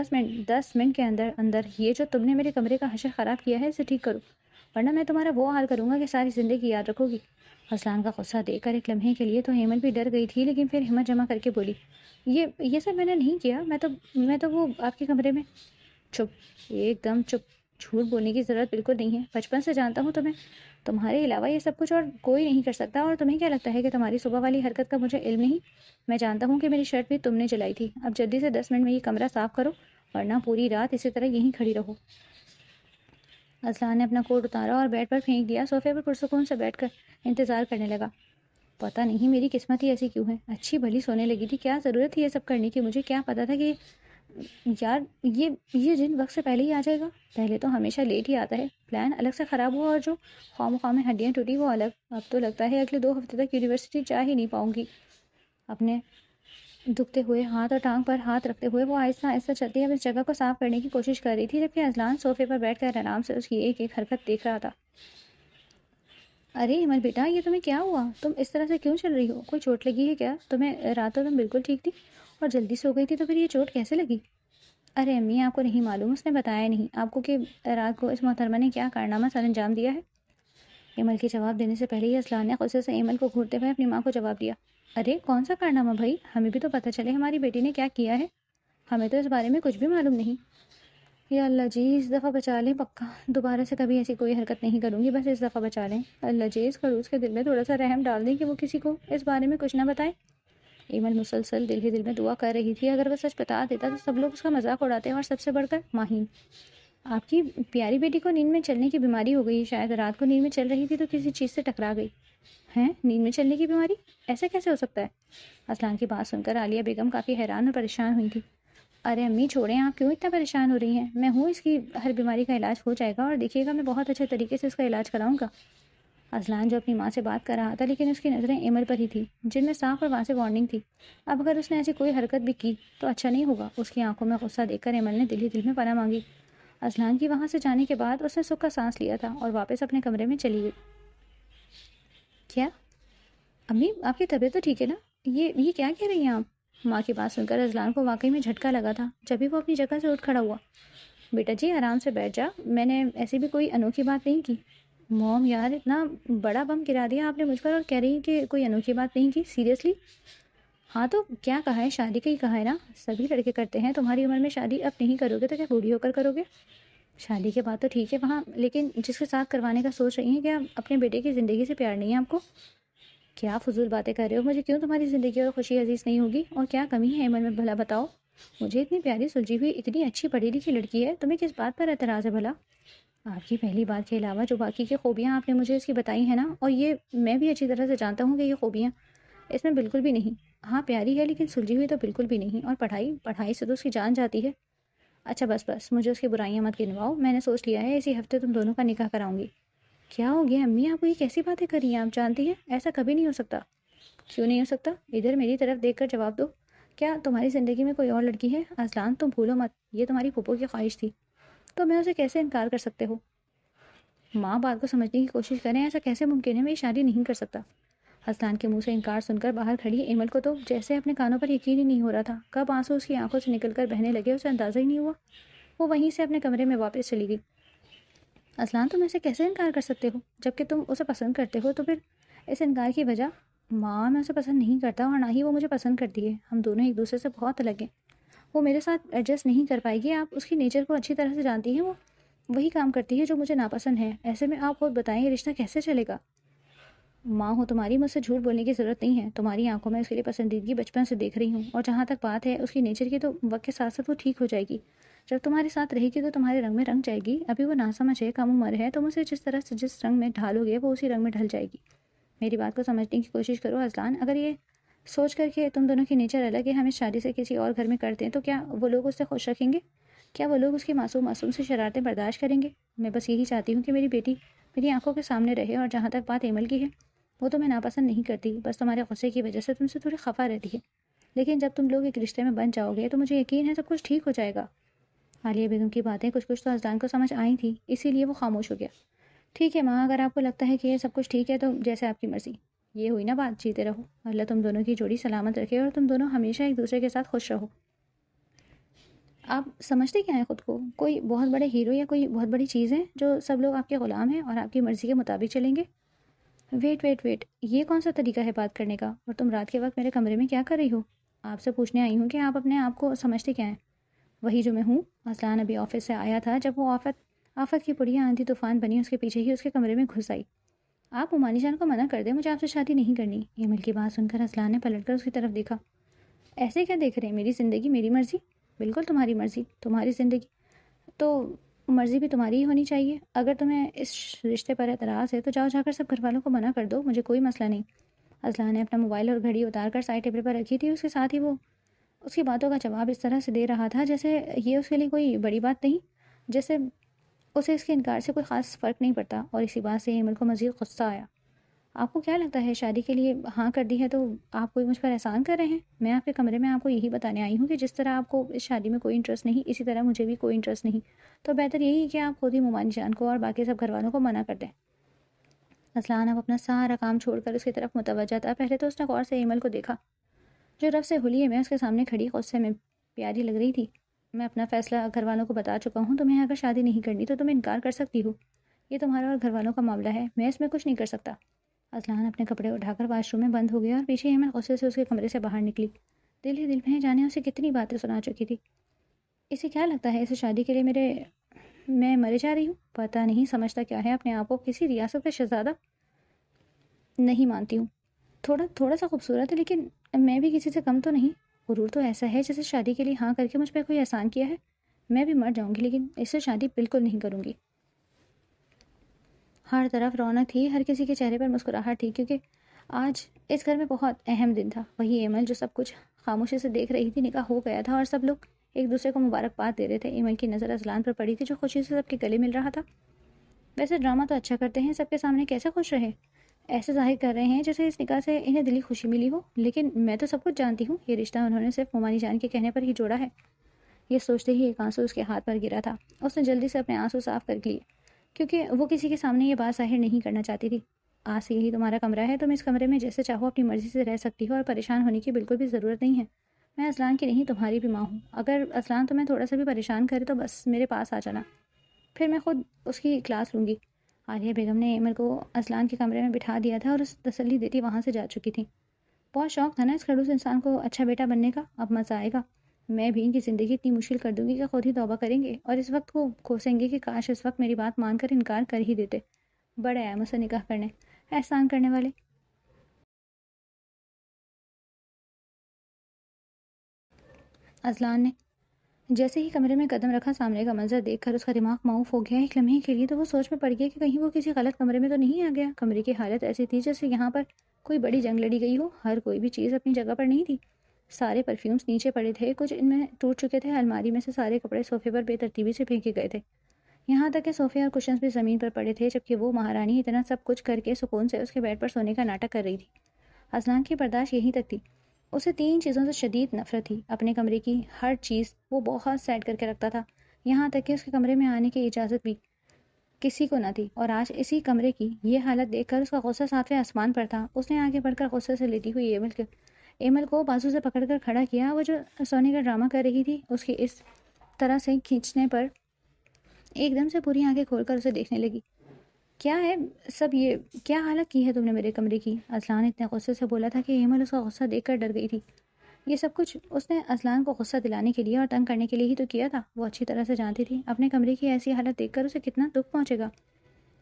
10 منٹ کے اندر یہ جو تم نے میرے کمرے کا حشر خراب کیا ہے اسے ٹھیک کرو، ورنہ میں تمہارا وہ حال کروں گا کہ ساری زندگی یاد رکھو گی۔ اذلان کا غصہ دیکھ کر ایک لمحے کے لیے تو ایمل بھی ڈر گئی تھی، لیکن پھر ہمت جمع کر کے بولی، یہ سب میں نے نہیں کیا، میں تو وہ آپ کے کمرے میں۔ چپ، ایک دم چپ، جھوٹ بولنے کی ضرورت بالکل نہیں ہے۔ بچپن سے جانتا ہوں تمہیں، تمہارے علاوہ یہ سب کچھ اور کوئی نہیں کر سکتا۔ اور تمہیں کیا لگتا ہے کہ تمہاری صبح والی حرکت کا مجھے علم نہیں؟ میں جانتا ہوں کہ میری شرٹ بھی تم نے جلائی تھی۔ اب جلدی سے 10 منٹ میں یہ کمرہ صاف کرو، ورنہ پوری رات اسی طرح یہیں کھڑی رہو۔ اذلان نے اپنا کوٹ اتارا اور بیڈ پر پھینک دیا۔ صوفے پر پرسکون سے بیٹھ کر انتظار کرنے لگا۔ پتہ نہیں میری قسمت ہی ایسی کیوں ہے، اچھی بھلی سونے لگی تھی، کیا ضرورت تھی یہ سب کرنے کی؟ مجھے کیا پتا تھا کہ یار یہ دن وقت سے پہلے ہی آ جائے گا۔ پہلے تو ہمیشہ لیٹ ہی آتا ہے۔ پلان الگ سے خراب ہوا اور جو خواہ مخواہ میں ہڈیاں ٹوٹی وہ الگ۔ اب تو لگتا ہے اگلے 2 ہفتے تک یونیورسٹی جا ہی نہیں پاؤں گی۔ اپنے دکھتے ہوئے ہاتھ اور ٹانگ پر ہاتھ رکھتے ہوئے وہ آہستہ آہستہ چلتی اب اس جگہ کو صاف کرنے کی کوشش کر رہی تھی، جبکہ اذلان صوفے پر بیٹھ کر آرام سے اس کی ایک ایک حرکت دیکھ رہا تھا۔ ارے ایمل بیٹا، یہ تمہیں کیا ہوا؟ تم اس طرح سے کیوں چل رہی ہو؟ کوئی چوٹ لگی ہے کیا تمہیں؟ رات تو تم بالکل ٹھیک تھی اور جلدی سو گئی تھی، تو پھر یہ چوٹ کیسے لگی؟ ارے امی، آپ کو نہیں معلوم، اس نے بتایا نہیں آپ کو کہ رات کو اس محترمہ نے کیا کارنامہ سر انجام دیا ہے؟ ایمل کے جواب دینے سے پہلے ہی اذلان نے غصے سے ایمل کو گھورتے ہوئے اپنی ماں کو جواب دیا۔ ارے کون سا کارنامہ بھائی؟ ہمیں بھی تو پتہ چلے ہماری بیٹی نے کیا کیا ہے، ہمیں تو اس بارے میں کچھ بھی معلوم نہیں۔ یا اللہ جی، اس دفعہ بچا لیں، پکا دوبارہ سے کبھی ایسی کوئی حرکت نہیں کروں گی، بس اس دفعہ بچا لیں۔ اللہ جی، اس خلوص کے دل میں تھوڑا سا رحم ڈال دیں کہ وہ کسی کو اس بارے میں کچھ نہ بتائے۔ ایمل مسلسل دل ہی دل میں دعا کر رہی تھی، اگر وہ سچ بتا دیتا تو سب لوگ اس کا مذاق اڑاتے، اور سب سے بڑھ کر ماہین۔ آپ کی پیاری بیٹی کو نیند میں چلنے کی بیماری ہو گئی، شاید رات کو نیند میں چل رہی تھی تو کسی چیز سے ٹکرا گئی۔ ہیں، نیند میں چلنے کی بیماری؟ ایسے کیسے ہو سکتا ہے؟ اذلان کی بات سن کر عالیہ بیگم کافی حیران اور پریشان ہوئی تھی۔ ارے امی چھوڑیں، آپ کیوں اتنا پریشان ہو رہی ہیں؟ میں ہوں، اس کی ہر بیماری کا علاج ہو جائے گا، اور دیکھیے گا میں بہت اچھے طریقے سے اس کا علاج کراؤں گا۔ اذلان جو اپنی ماں سے بات کر رہا تھا، لیکن اس کی نظریں ایمل پر ہی تھی، جن میں صاف اور واضح وارننگ تھی۔ اب اگر اس نے ایسی کوئی حرکت بھی کی تو اچھا نہیں ہوگا۔ اس کی آنکھوں میں غصہ دیکھ کر ایمل نے دل ہی دل میں پناہ مانگی۔ اذلان کی وہاں سے جانے کے بعد اس نے سکھ کا سانس لیا تھا اور واپس اپنے کمرے میں چلی گئی۔ کیا امی، آپ کی طبیعت تو ٹھیک ہے نا؟ یہ کیا کہہ رہی ہیں آپ؟ ماں کی بات سن کر اذلان کو واقعی میں جھٹکا لگا تھا، جبھی وہ اپنی جگہ سے اٹھ کھڑا ہوا۔ بیٹا جی آرام سے بیٹھ جا، میں نے ایسی بھی کوئی انوکھی بات نہیں کی۔ موم یار، اتنا بڑا بم گرا دیا آپ نے مجھ پر اور کہہ رہی ہیں کہ کوئی انوکھی بات نہیں کی؟ سیریسلی؟ ہاں تو کیا کہا ہے، شادی کا ہی کہا ہے نا، سبھی لڑکے کرتے ہیں، تمہاری عمر میں شادی اب نہیں کرو گے تو کیا بوڑھی ہو کر کرو گے؟ شادی کے بعد تو ٹھیک ہے وہاں، لیکن جس کے ساتھ کروانے کا سوچ رہی ہیں، کیا اپنے بیٹے کی زندگی سے پیار نہیں ہے آپ کو؟ کیا فضول باتیں کر رہے ہو؟ مجھے کیوں تمہاری زندگی اور خوشی عزیز نہیں ہوگی؟ اور کیا کمی ہے ایمن میں بھلا بتاؤ؟ مجھے اتنی پیاری سلجھی ہوئی اتنی اچھی پڑھی لکھی لڑکی ہے، تمہیں کس بات پر اعتراض ہے بھلا؟ آپ کی پہلی بات کے علاوہ جو باقی کی خوبیاں آپ نے مجھے اس کی بتائی ہیں نا، اور یہ میں بھی اچھی طرح سے جانتا ہوں کہ یہ خوبیاں اس میں بالکل بھی نہیں۔ ہاں پیاری ہے لیکن سلجھی ہوئی تو بالکل بھی نہیں، اور پڑھائی سے تو اس کی جان جاتی ہے۔ اچھا بس مجھے اس کی برائیاں مت گنواؤ، میں نے سوچ لیا ہے اسی ہفتے تم دونوں کا نکاح کراؤں گی۔ کیا ہو گیا امی؟ آپ کو یہ کیسی باتیں کر رہی ہیں؟ آپ جانتی ہیں ایسا کبھی نہیں ہو سکتا۔ کیوں نہیں ہو سکتا؟ ادھر میری طرف دیکھ کر جواب دو۔ کیا تمہاری زندگی میں کوئی اور لڑکی ہے؟ اذلان تم بھولو مت، یہ تمہاری پھوپھو کی خواہش تھی، تو میں اسے کیسے انکار کر سکتے ہو؟ ماں بات کو سمجھنے کی کوشش کریں، ایسا کیسے ممکن ہے؟ میں یہ شادی نہیں کر سکتا۔ اذلان کے منہ سے انکار سن کر باہر کھڑی ایمل کو تو جیسے اپنے کانوں پر یقین ہی نہیں ہو رہا تھا، کب آنسو اس کی آنکھوں سے نکل کر بہنے لگے اسے اندازہ ہی نہیں ہوا۔ وہ وہیں سے اپنے کمرے میں واپس چلی گئی۔ اذلان تم ایسے کیسے انکار کر سکتے ہو؟ جبکہ تم اسے پسند کرتے ہو، تو پھر اس انکار کی وجہ؟ ماں میں اسے پسند نہیں کرتا اور نہ ہی وہ مجھے پسند کرتی ہے، ہم دونوں ایک دوسرے سے بہت الگ ہیں۔ وہ میرے ساتھ ایڈجسٹ نہیں کر پائے گی، آپ اس کی نیچر کو اچھی طرح سے جانتی ہیں، وہ وہی کام کرتی ہے جو مجھے ناپسند ہے، ایسے میں آپ خود بتائیں یہ رشتہ کیسے چلے گا؟ ماں ہو تمہاری، مجھ سے جھوٹ بولنے کی ضرورت نہیں ہے، تمہاری آنکھوں میں اس کے لیے پسندیدگی بچپن سے دیکھ رہی ہوں، اور جہاں تک بات ہے اس کی نیچر کی تو وقت کے ساتھ ساتھ وہ ٹھیک ہو جائے گی، جب تمہارے ساتھ رہے گی تو تمہارے رنگ میں رنگ جائے گی۔ ابھی وہ ناسمجھ ہے، کم عمر ہے، تم اسے جس طرح سے جس رنگ میں ڈھالو گے وہ اسی رنگ میں ڈھل جائے گی۔ میری بات کو سمجھنے کی کوشش کرو اذلان، اگر یہ سوچ کر کہ تم دونوں کی نیچر الگ ہے ہم اس شادی سے کسی اور گھر میں کرتے ہیں تو کیا وہ لوگ اس سے خوش رکھیں گے؟ کیا وہ لوگ اس کی معصوم سے شرارتیں برداشت کریں گے؟ میں بس یہی چاہتی ہوں کہ میری بیٹی میری آنکھوں کے سامنے رہے، اور جہاں تک بات ایمل کی ہے وہ تو میں ناپسند نہیں کرتی، بس تمہارے غصے کی وجہ سے تم سے تھوڑی خفا رہتی ہے، لیکن جب تم لوگ ایک رشتے میں بن جاؤ گے تو مجھے یقین ہے سب کچھ ٹھیک ہو جائے گا۔ عالیہ بیگم کی باتیں کچھ تو اذلان کو سمجھ آئی تھی، اسی لیے وہ خاموش ہو گیا۔ ٹھیک ہے ماں، اگر آپ کو لگتا ہے کہ یہ سب کچھ ٹھیک ہے تو جیسے آپ کی مرضی۔ یہ ہوئی نا بات، جیتے رہو، اللہ تم دونوں کی جوڑی سلامت رکھے اور تم دونوں ہمیشہ ایک دوسرے کے ساتھ خوش رہو۔ آپ سمجھتے کیا ہیں خود کو؟ کوئی بہت بڑے ہیرو یا کوئی بہت بڑی چیز ہے جو سب لوگ آپ کے غلام ہیں اور آپ کی مرضی کے مطابق چلیں گے؟ ویٹ، یہ کون سا طریقہ ہے بات کرنے کا؟ اور تم رات کے وقت میرے کمرے میں کیا کر رہی ہو؟ آپ سے پوچھنے آئی ہوں کہ آپ اپنے آپ کو سمجھتے کیا ہیں؟ وہی جو میں ہوں۔ اذلان ابھی آفس سے آیا تھا جب وہ آفت کی پڑیاں آندھی طوفان بنی اس کے پیچھے ہی اس کے کمرے میں گھس آئی۔ آپ عمانی جان کو منع کر دیں، مجھے آپ سے شادی نہیں کرنی۔ ایمل کی بات سن کر اذلان نے پلٹ کر اس کی طرف دیکھا۔ ایسے کیا دیکھ رہے ہیں؟ میری زندگی میری مرضی؟ بالکل تمہاری مرضی، تمہاری زندگی تو مرضی بھی تمہاری ہی ہونی چاہیے۔ اگر تمہیں اس رشتے پر اعتراض ہے تو جا کر سب گھر والوں کو منع کر دو، مجھے کوئی مسئلہ نہیں۔ اذلان نے اپنا موبائل اور گھڑی اتار کر سائڈ ٹیبل پر رکھی تھی، اس کے ساتھ ہی وہ اس کی باتوں کا جواب اس طرح سے دے رہا تھا جیسے یہ اس کے لیے کوئی بڑی بات نہیں، جیسے اسے اس کے انکار سے کوئی خاص فرق نہیں پڑتا، اور اسی بات سے ایمل کو مزید غصہ آیا۔ آپ کو کیا لگتا ہے شادی کے لیے ہاں کر دی ہے تو آپ کوئی مجھ پر احسان کر رہے ہیں؟ میں آپ کے کمرے میں آپ کو یہی بتانے آئی ہوں کہ جس طرح آپ کو اس شادی میں کوئی انٹرسٹ نہیں، اسی طرح مجھے بھی کوئی انٹرسٹ نہیں، تو بہتر یہی ہے کہ آپ خود ہی ممانی جان کو اور باقی سب گھر والوں کو منع کر دیں۔ اذلان اب اپنا سارا کام چھوڑ کر اس کی طرف متوجہ تھا۔ پہلے تو اس نے غور سے ایمل کو دیکھا جو رف سے حلیے میں اس کے سامنے کھڑی غصے میں پیاری لگ رہی تھی۔ میں اپنا فیصلہ گھر والوں کو بتا چکا ہوں، تمہیں اگر شادی نہیں کرنی تو تم انکار کر سکتی ہو، یہ تمہارا اور گھر والوں کا معاملہ ہے، میں اس میں کچھ نہیں کر سکتا۔ اذلان اپنے کپڑے اٹھا کر واش روم میں بند ہو گیا اور پیچھے ایمل غصے سے اس کے کمرے سے باہر نکلی۔ دل ہی دل میں جانے اسے کتنی باتیں سنا چکی تھی۔ اسے کیا لگتا ہے اسے شادی کے لیے میں مرے جا رہی ہوں؟ پتہ نہیں سمجھتا کیا ہے اپنے آپ کو، کسی ریاست کا شہزادہ؟ نہیں مانتی ہوں، تھوڑا سا خوبصورت ہے لیکن میں بھی کسی سے کم تو نہیں۔ غرور تو ایسا ہے جیسے شادی کے لیے ہاں کر کے مجھ پہ کوئی احسان کیا ہے۔ میں بھی مر جاؤں گی لیکن اس سے شادی بالکل نہیں کروں گی۔ ہر طرف رونق تھی، ہر کسی کے چہرے پر مسکراہٹ تھی، کیونکہ آج اس گھر میں بہت اہم دن تھا۔ وہی ایمل جو سب کچھ خاموشی سے دیکھ رہی تھی، نکاح ہو گیا تھا اور سب لوگ ایک دوسرے کو مبارکباد دے رہے تھے۔ ایمل کی نظر اذلان پر پڑی تھی جو خوشی سے سب کے گلے مل رہا تھا۔ ویسے ڈرامہ تو اچھا کرتے ہیں، سب کے سامنے کیسے خوش رہے، ایسے ظاہر کر رہے ہیں جیسے اس نکاح سے انہیں دلی خوشی ملی ہو، لیکن میں تو سب کچھ جانتی ہوں، یہ رشتہ انہوں نے صرف ممانی جان کے کہنے پر ہی جوڑا ہے۔ یہ سوچتے ہی ایک آنسو اس کے ہاتھ پر گرا تھا۔ اس نے جلدی سے اپنے آنسو صاف کر لیے، کیونکہ وہ کسی کے سامنے یہ بات ظاہر نہیں کرنا چاہتی تھی۔ آج سے یہی تمہارا کمرہ ہے، تم اس کمرے میں جیسے چاہو اپنی مرضی سے رہ سکتی ہو اور پریشان ہونے کی بالکل بھی ضرورت نہیں ہے۔ میں اذلان کی نہیں تمہاری بھی ماں ہوں، اگر اذلان تمہیں تھوڑا سا بھی پریشان کرے تو بس میرے پاس آ جانا، پھر میں خود اس کی کلاس لوں گی۔ عالیہ بیگم نے ایمل کو اذلان کے کمرے میں بٹھا دیا تھا اور اس تسلی دیتی وہاں سے جا چکی تھی۔ بہت شوق تھا نا اس کھڑوس انسان کو اچھا بیٹا بننے کا، اب مزہ آئے گا۔ میں بھی ان کی زندگی اتنی مشکل کر دوں گی کہ خود ہی توبہ کریں گے اور اس وقت کو کوسیں گے کہ کاش اس وقت میری بات مان کر انکار کر ہی دیتے۔ بڑے آئے مجھ سے نکاح کرنے، احسان کرنے والے۔ اذلان نے جیسے ہی کمرے میں قدم رکھا، سامنے کا منظر دیکھ کر اس کا دماغ معاف ہو گیا۔ ایک لمحے کے لیے تو وہ سوچ میں پڑ گیا کہ کہیں وہ کسی غلط کمرے میں تو نہیں آ گیا۔ کمرے کی حالت ایسی تھی جیسے یہاں پر کوئی بڑی جنگ لڑی گئی ہو، ہر کوئی بھی چیز اپنی جگہ پر نہیں تھی۔ سارے پرفیومز نیچے پڑے تھے، کچھ ان میں ٹوٹ چکے تھے، الماری میں سے سارے کپڑے صوفے پر بے ترتیبی سے پھینکے گئے تھے، یہاں تک کہ صوفے اور کشنز بھی زمین پر پڑے تھے، جبکہ وہ مہارانی اتنا سب کچھ کر کے سکون سے اس کے بیڈ پر سونے کا ناٹک کر رہی تھی۔ اذلان کی برداشت یہیں تک تھی۔ اسے 3 چیزوں سے شدید نفرت تھی، اپنے کمرے کی ہر چیز وہ بہت سیٹ کر کے رکھتا تھا، یہاں تک کہ اس کے کمرے میں آنے کی اجازت بھی کسی کو نہ تھی، اور آج اسی کمرے کی یہ حالت دیکھ کر اس کا غصہ 7ویں آسمان پر تھا۔ اس نے آگے بڑھ کر غصے سے لیٹی ہوئی ایمل کو بازو سے پکڑ کر کھڑا کیا۔ وہ جو سونے کا ڈرامہ کر رہی تھی، اس کی اس طرح سے کھینچنے پر ایک دم سے پوری آنکھیں کھول کر اسے دیکھنے لگی۔ کیا ہے سب یہ؟ کیا حالت کی ہے تم نے میرے کمرے کی؟ اذلان اتنے غصے سے بولا تھا کہ ایمل اس کا غصہ دیکھ کر ڈر گئی تھی۔ یہ سب کچھ اس نے اذلان کو غصہ دلانے کے لیے اور تنگ کرنے کے لیے ہی تو کیا تھا۔ وہ اچھی طرح سے جانتی تھی اپنے کمرے کی ایسی حالت دیکھ کر اسے کتنا دکھ پہنچے گا۔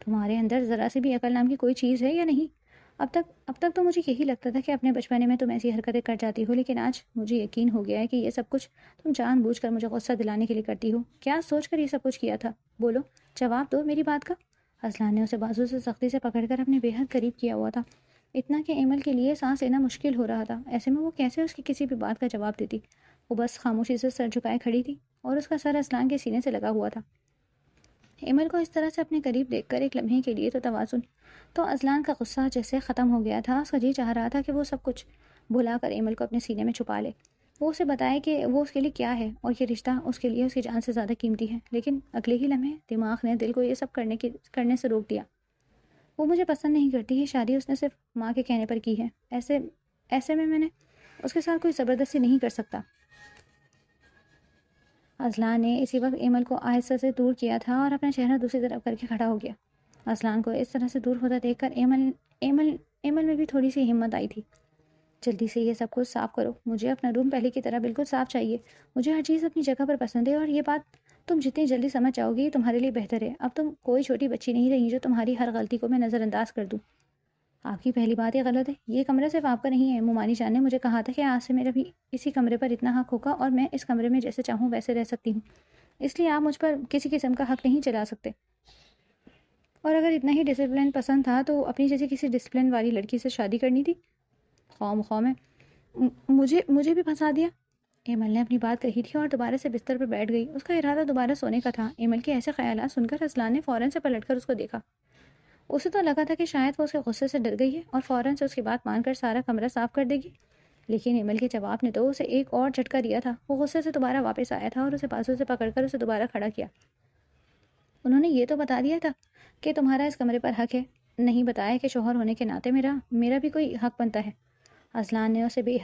تمہارے اندر ذرا سی بھی عقل نام کی کوئی چیز ہے یا نہیں؟ اب تک تو مجھے یہی لگتا تھا کہ اپنے بچپنے میں تم ایسی حرکتیں کر جاتی ہو، لیکن آج مجھے یقین ہو گیا ہے کہ یہ سب کچھ تم جان بوجھ کر مجھے غصہ دلانے کے لیے کرتی ہو۔ کیا سوچ کر یہ سب کچھ کیا تھا؟ بولو، جواب دو میری بات کا۔ اذلان نے اسے بازو سے سختی سے پکڑ کر اپنے بے حد قریب کیا ہوا تھا، اتنا کہ ایمل کے لیے سانس لینا مشکل ہو رہا تھا۔ ایسے میں وہ کیسے اس کی کسی بھی بات کا جواب دیتی؟ وہ بس خاموشی سے سر جھکائے کھڑی تھی اور اس کا سر اذلان کے سینے سے لگا ہوا تھا۔ ایمل کو اس طرح سے اپنے قریب دیکھ کر ایک لمحے کے لیے تو اذلان کا غصہ جیسے ختم ہو گیا تھا۔ اس کا جی چاہ رہا تھا کہ وہ سب کچھ بھلا کر ایمل کو اپنے سینے میں چھپا لے، وہ اسے بتائے کہ وہ اس کے لیے کیا ہے اور یہ رشتہ اس کے لیے اس کی جان سے زیادہ قیمتی ہے۔ لیکن اگلے ہی لمحے دماغ نے دل کو یہ سب کرنے سے روک دیا۔ وہ مجھے پسند نہیں کرتی، یہ شادی اس نے صرف ماں کے کہنے پر کی ہے، ایسے میں نے اس کے ساتھ کوئی زبردستی نہیں کر سکتا۔ اذلان نے اسی وقت ایمل کو آہستہ سے دور کیا تھا اور اپنا چہرہ دوسری طرف کر کے کھڑا ہو گیا۔ اذلان کو اس طرح سے دور ہوتا دیکھ کر ایمل میں بھی تھوڑی سی ہمت آئی تھی۔ جلدی سے یہ سب کچھ صاف کرو، مجھے اپنا روم پہلے کی طرح بالکل صاف چاہیے، مجھے ہر چیز اپنی جگہ پر پسند ہے، اور یہ بات تم جتنی جلدی سمجھ جاؤ گی تمہارے لیے بہتر ہے۔ اب تم کوئی چھوٹی بچی نہیں رہی جو تمہاری ہر غلطی کو میں نظر انداز کر دوں۔ آپ کی پہلی بات یہ غلط ہے، یہ کمرہ صرف آپ کا نہیں ہے۔ مومانی جان نے مجھے کہا تھا کہ آج سے میرا بھی اسی کمرے پر اتنا حق ہوگا اور میں اس کمرے میں جیسے چاہوں ویسے رہ سکتی ہوں، اس لیے آپ مجھ پر کسی قسم کا حق نہیں چلا سکتے۔ اور اگر اتنا ہی ڈسپلن پسند تھا تو اپنی جیسی کسی ڈسپلن والی لڑکی سے شادی کرنی تھی۔ خواہ میں مجھے بھی پھنسا دیا۔ ایمل نے اپنی بات کہی تھی اور دوبارہ سے بستر پر بیٹھ گئی۔ اس کا ارادہ دوبارہ سونے کا تھا۔ ایمل کے ایسے خیالات سن کر اذلان نے فوراً سے پلٹ کر اس کو دیکھا۔ اسے تو لگا تھا کہ شاید وہ اس کے غصے سے ڈر گئی ہے اور فوراً سے اس کی بات مان کر سارا کمرہ صاف کر دے گی، لیکن ایمل کے جواب نے تو اسے ایک اور جھٹکا دیا تھا۔ وہ غصے سے دوبارہ واپس آیا تھا اور اسے بازو سے پکڑ کر اسے دوبارہ کھڑا کیا۔ انہوں نے یہ تو بتا دیا تھا کہ تمہارا اس کمرے پر حق ہے، نہیں بتایا کہ شوہر ہونے کے ناطے میرا بھی کوئی حق بنتا ہے۔ اذلان نے اسے بے